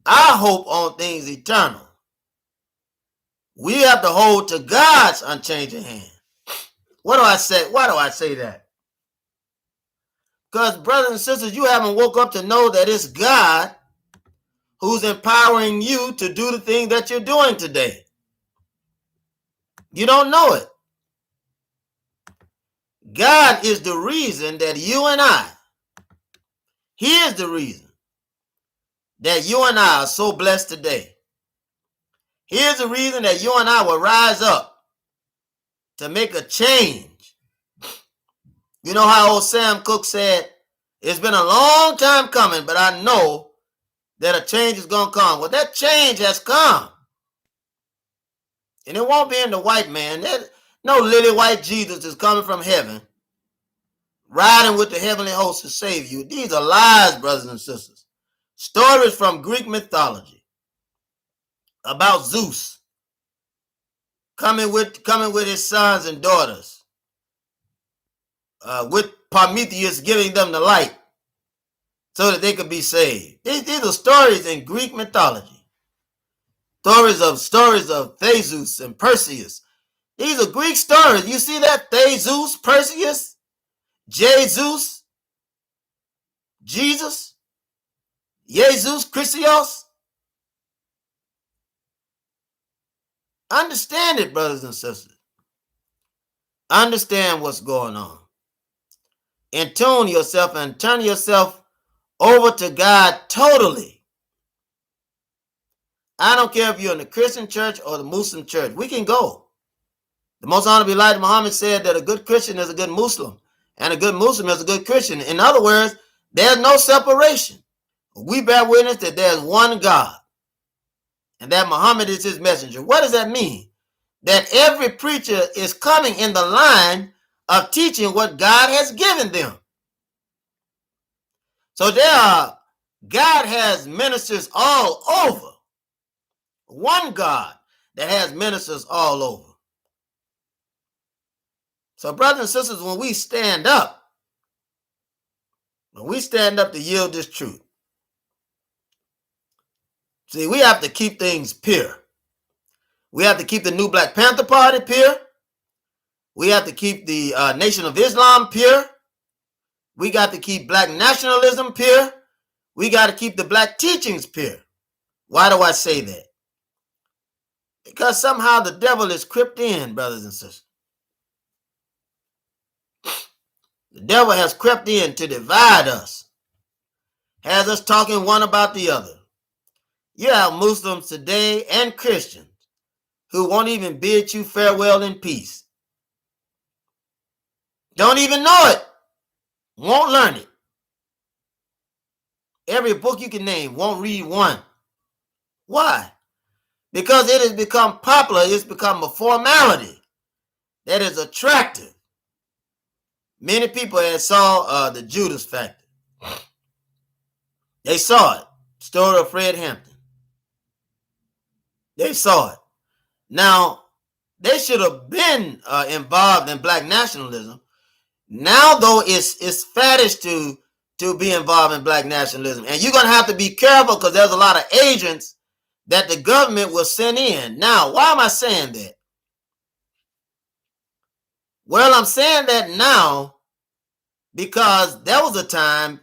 our hope on things eternal. We have to hold to God's unchanging hand. What do I say? Why do I say that? Because, brothers and sisters, you haven't woke up to know that it's God who's empowering you to do the thing that you're doing today. You don't know it. God is the reason that you and I, He is the reason that you and I are so blessed today. He is the reason that you and I will rise up to make a change. You know how old Sam Cooke said, it's been a long time coming, but I know that a change is going to come. Well, that change has come. And it won't be in the white man. No lily white Jesus is coming from heaven riding with the heavenly host to save you. These are lies, brothers and sisters. Stories from Greek mythology about Zeus coming with his sons and daughters, with Prometheus giving them the light so that they could be saved. These are stories in Greek mythology. Stories of Theseus and Perseus. These are Greek stories. You see that? Theseus, Perseus, Jesus, Jesus, Jesus, Christos. Understand it, brothers and sisters. Understand what's going on. And tune yourself and turn yourself over to God totally. I don't care if you're in the Christian church or the Muslim church. We can go. The Most Honorable Elijah Muhammad said that a good Christian is a good Muslim, and a good Muslim is a good Christian. In other words, there's no separation. We bear witness that there's one God, and that Muhammad is his messenger. What does that mean? That every preacher is coming in the line of teaching what God has given them. So God has ministers all over. One God that has ministers all over. So brothers and sisters, when we stand up to yield this truth, see, we have to keep things pure. We have to keep the New Black Panther Party pure. We have to keep the Nation of Islam pure. We got to keep black nationalism pure. We got to keep the black teachings pure. Why do I say that? Because somehow the devil is crept in, brothers and sisters. The devil has crept in to divide us, has us talking one about the other. You have Muslims today and Christians who won't even bid you farewell in peace. Don't even know it. Won't learn it. Every book you can name, won't read one. Why? Because it has become popular. It's become a formality that is attractive. Many people had saw the Judas Factor. They saw it. Story of Fred Hampton. They saw it. Now, they should have been involved in black nationalism. Now, though, it's faddish to be involved in black nationalism. And you're going to have to be careful because there's a lot of agents that the government will send in. Now, why am I saying that? Well, I'm saying that now because there was a time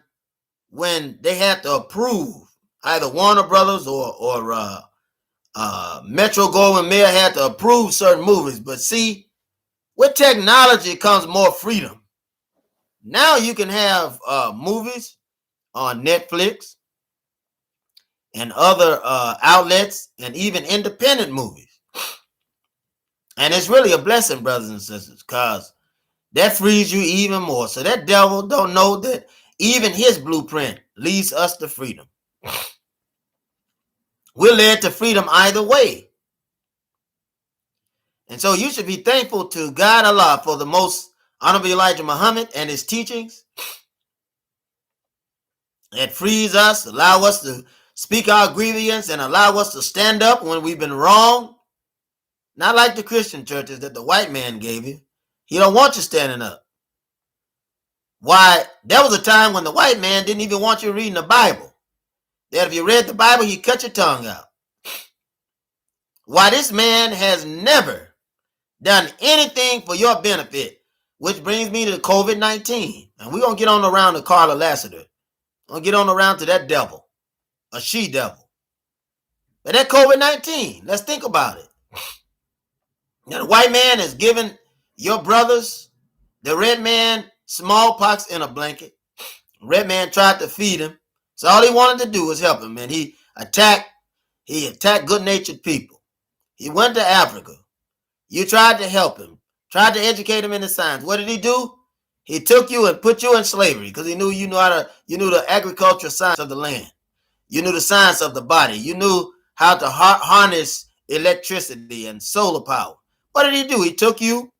when they had to approve, either Warner Brothers or Metro-Goldwyn-Mayer had to approve certain movies. But see, with technology comes more freedom. Now you can have movies on Netflix and other outlets and even independent movies. And it's really a blessing, brothers and sisters, because that frees you even more. So that devil don't know that even his blueprint leads us to freedom. We're led to freedom either way. And so you should be thankful to God Allah for the Most Honorable Elijah Muhammad and his teachings. It frees us, allow us to speak our grievance, and allow us to stand up when we've been wrong. Not like the Christian churches that the white man gave you. He don't want you standing up. Why, there was a time when the white man didn't even want you reading the Bible. That if you read the Bible, he'd cut your tongue out. Why, this man has never done anything for your benefit, which brings me to COVID-19. And we're going to get on around to KARLA LASSITER. We're going to get on around to that devil, a she-devil. But that COVID-19, let's think about it. Now, the white man has given your brothers, the red man, smallpox in a blanket. Red man tried to feed him. So all he wanted to do was help him. And he attacked good-natured people. He went to Africa. You tried to help him, tried to educate him in the science. What did he do? He took you and put you in slavery because he knew you knew the agricultural science of the land. You knew the science of the body. You knew how to harness electricity and solar power. What did he do? He took you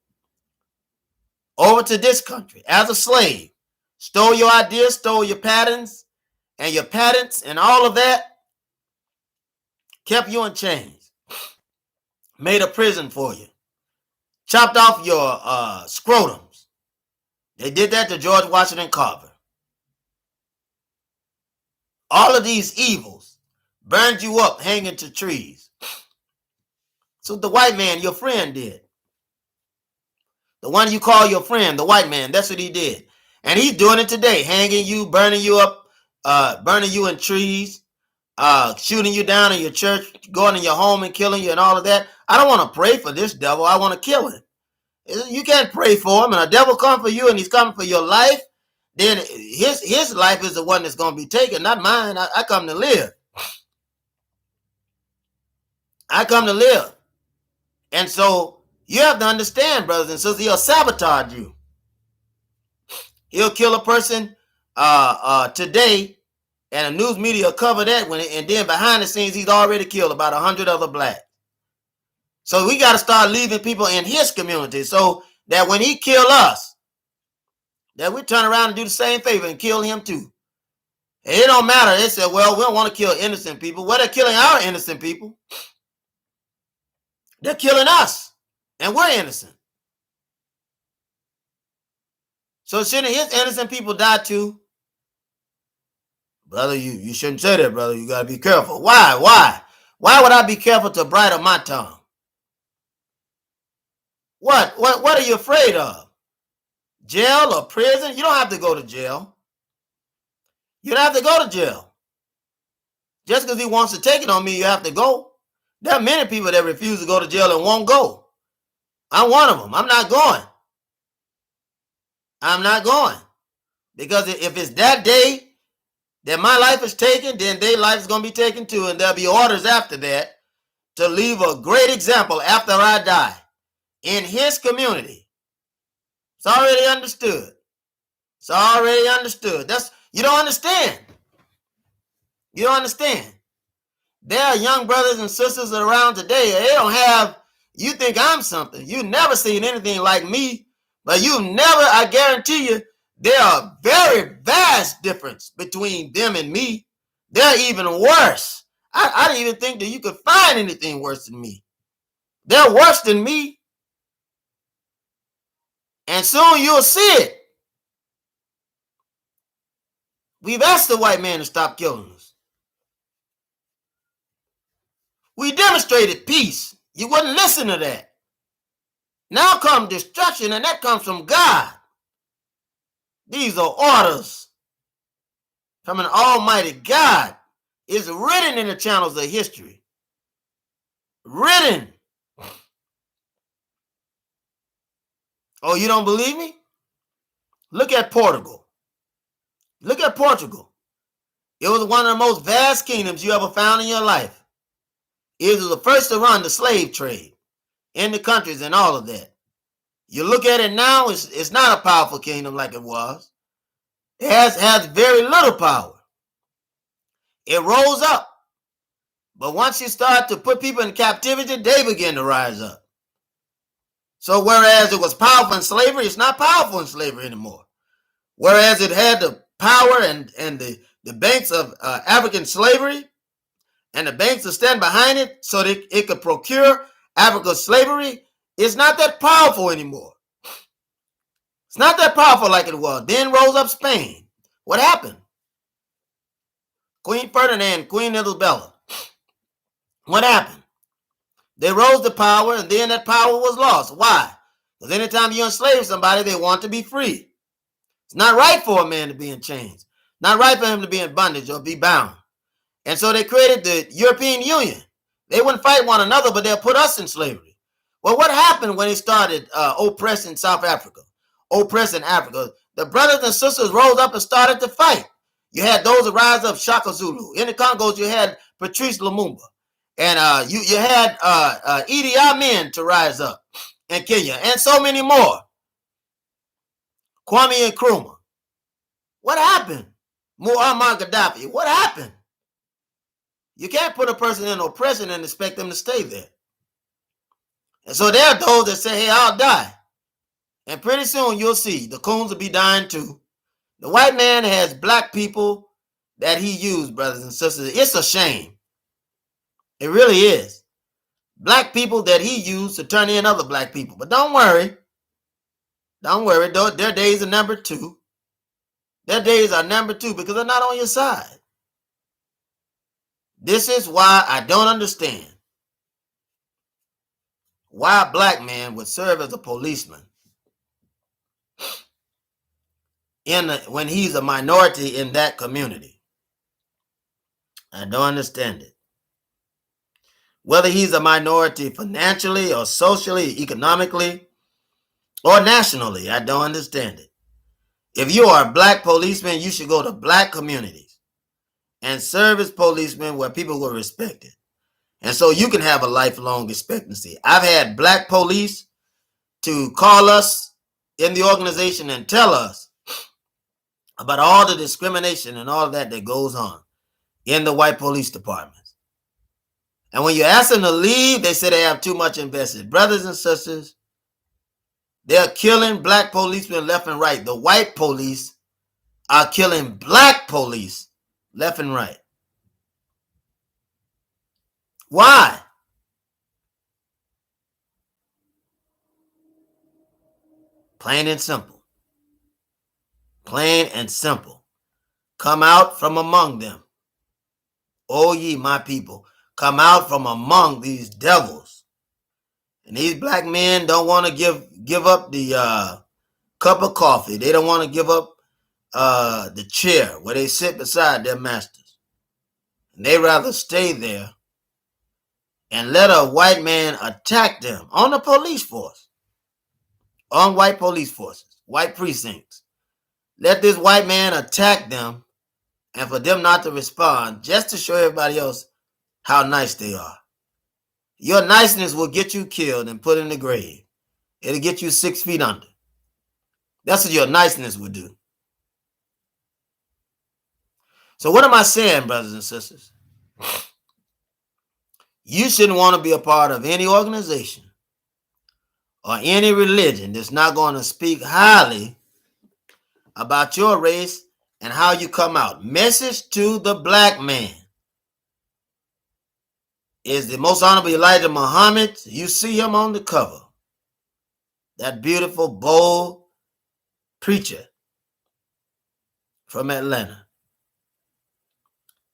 over to this country as a slave. stole your ideas, stole your patterns, and your patents, and all of that, kept you in chains, made a prison for you, chopped off your scrotums. They did that to George Washington Carver. All of these evils burned you up hanging to trees. So the white man, your friend, did. The one you call your friend, the white man, that's what he did. And he's doing it today, hanging you, burning you up, burning you in trees, shooting you down in your church, going in your home and killing you and all of that. I don't want to pray for this devil. I want to kill him. You can't pray for him. And a devil come for you and he's coming for your life. Then his life is the one that's going to be taken, not mine. I come to live. I come to live. And so you have to understand, brothers and sisters, he'll sabotage you. He'll kill a person today, and the news media will cover that, and then behind the scenes, he's already killed about 100 other blacks. So we got to start leaving people in his community so that when he kill us, that we turn around and do the same favor and kill him too. It don't matter. They said, well, we don't want to kill innocent people. Well, they're killing our innocent people. They're killing us, and we're innocent. So shouldn't his innocent people die too? Brother, you shouldn't say that, brother. You got to be careful. Why? Why would I be careful to bridle my tongue? What are you afraid of? Jail or prison? You don't have to go to jail. You don't have to go to jail. Just because he wants to take it on me, you have to go. There are many people that refuse to go to jail and won't go. I'm one of them. I'm not going. I'm not going. Because if it's that day that my life is taken, then their life is going to be taken too. And there'll be orders after that to leave a great example after I die in his community. It's already understood. It's already understood. You don't understand. You don't understand. There are young brothers and sisters around today. They don't have, you think I'm something. You've never seen anything like me, but you never, I guarantee you, there are very vast difference between them and me. They're even worse. I didn't even think that you could find anything worse than me. They're worse than me. And soon you'll see it. We've asked the white man to stop killing us. We demonstrated peace. You wouldn't listen to that. Now comes destruction, and that comes from God. These are orders from an almighty God. It's written in the channels of history. Written. Oh, you don't believe me? Look at Portugal. Look at Portugal. It was one of the most vast kingdoms you ever found in your life. It was the first to run the slave trade in the countries and all of that. You look at it now, it's not a powerful kingdom like it was. It has very little power. It rose up. But once you start to put people in captivity, they begin to rise up. So whereas it was powerful in slavery, it's not powerful in slavery anymore. Whereas it had the power and the banks of African slavery and the banks to stand behind it so that it could procure Africa's slavery, it's not that powerful anymore. It's not that powerful like it was. Then rose up Spain. What happened? Queen Ferdinand, Queen Isabella. What happened? They rose to power, and then that power was lost. Why? Because anytime you enslave somebody, they want to be free. It's not right for a man to be in chains. Not right for him to be in bondage or be bound. And so they created the European Union. They wouldn't fight one another, but they'll put us in slavery. Well, what happened when they started oppressing South Africa, oppressing Africa? The brothers and sisters rose up and started to fight. You had those that rise up, Shaka Zulu. In the Congos, you had Patrice Lumumba. And you had Idi Amin to rise up in Kenya, and so many more. Kwame Nkrumah. What happened? Muammar Gaddafi. What happened? You can't put a person in oppression and expect them to stay there. And so there are those that say, hey, I'll die. And pretty soon you'll see the coons will be dying too. The white man has black people that he used, brothers and sisters. It's a shame. It really is. Black people that he used to turn in other black people. But don't worry. Don't worry. Their days are number two. Their days are number two because they're not on your side. This is why I don't understand why a black man would serve as a policeman when he's a minority in that community. I don't understand it. Whether he's a minority financially or socially, economically, or nationally, I don't understand it. If you are a black policeman, you should go to black communities and serve as policemen where people will respect it. And so you can have a lifelong expectancy. I've had black police to call us in the organization and tell us about all the discrimination and all that goes on in the white police departments. And when you ask them to leave, they say they have too much invested. Brothers and sisters, they're killing black policemen left and right. The white police are killing black police left and right. Why? Plain and simple. Plain and simple. Come out from among them. O ye my people, come out from among these devils. And these black men don't want to give up the cup of coffee. They don't want to give up the chair where they sit beside their masters. And they rather stay there and let a white man attack them on the police force, on white police forces, white precincts. Let this white man attack them and for them not to respond just to show everybody else how nice they are. Your niceness will get you killed and put in the grave. It'll get you 6 feet under. That's what your niceness would do. So what am I saying, brothers and sisters? You shouldn't want to be a part of any organization or any religion that's not going to speak highly about your race and how you come out. Message to the black man is the most honorable Elijah Muhammad. You see him on the cover. That beautiful, bold preacher from Atlanta,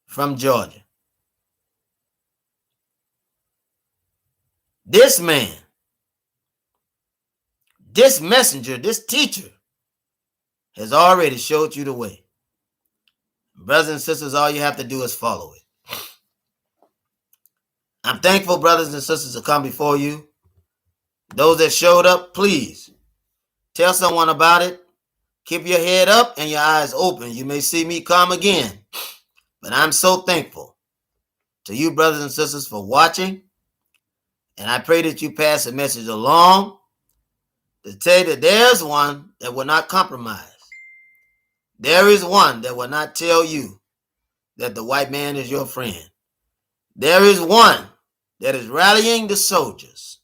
from Georgia. This man, this messenger, this teacher has already showed you the way. Brothers and sisters, all you have to do is follow it. I'm thankful, brothers and sisters, to come before you. Those that showed up, please tell someone about it. Keep your head up and your eyes open. You may see me come again. But I'm so thankful to you, brothers and sisters, for watching. And I pray that you pass the message along to tell you that there's one that will not compromise. There is one that will not tell you that the white man is your friend. There is one that is rallying the soldiers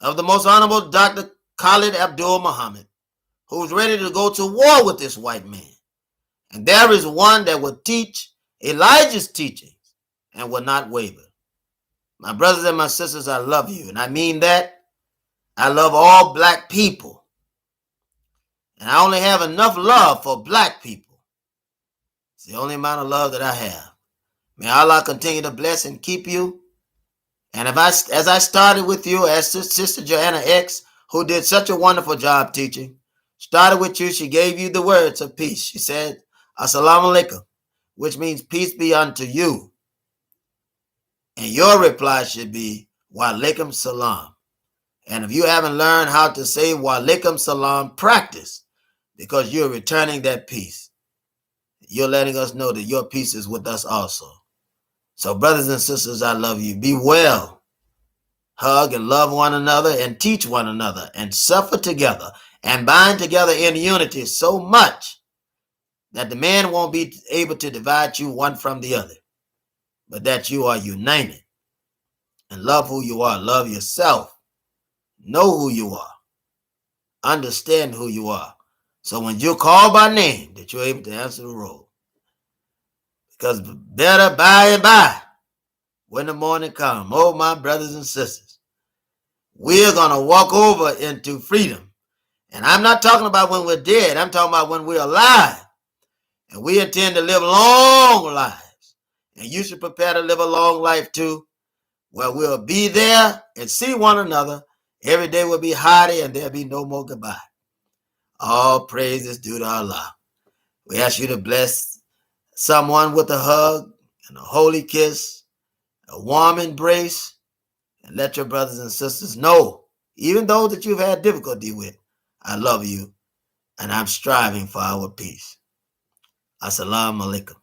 of the most honorable Dr. Khalid Abdul Muhammad, who's ready to go to war with this white man. And there is one that will teach Elijah's teachings and will not waver. My brothers and my sisters, I love you. And I mean that. I love all black people. And I only have enough love for black people. It's the only amount of love that I have. May Allah continue to bless and keep you. And as I started with you, as Sister Joanna X, who did such a wonderful job teaching, started with you, she gave you the words of peace. She said, Assalamu alaikum, which means peace be unto you. And your reply should be, wa alaikum salam. And if you haven't learned how to say wa alaikum salam, practice, because you're returning that peace. You're letting us know that your peace is with us also. So brothers and sisters, I love you. Be well. Hug and love one another and teach one another and suffer together and bind together in unity so much that the man won't be able to divide you one from the other, but that you are united and love who you are. Love yourself. Know who you are. Understand who you are. So when you're called by name, that you're able to answer the roll. Because better by and by, when the morning comes, oh, my brothers and sisters, we're going to walk over into freedom. And I'm not talking about when we're dead. I'm talking about when we're alive. And we intend to live long lives. And you should prepare to live a long life too, where we'll be there and see one another. Every day will be holiday and there'll be no more goodbye. All praise is due to Allah. We ask you to bless someone with a hug and a holy kiss, a warm embrace, and let your brothers and sisters know, even those that you've had difficulty with, I love you and I'm striving for our peace. Assalamu alaikum.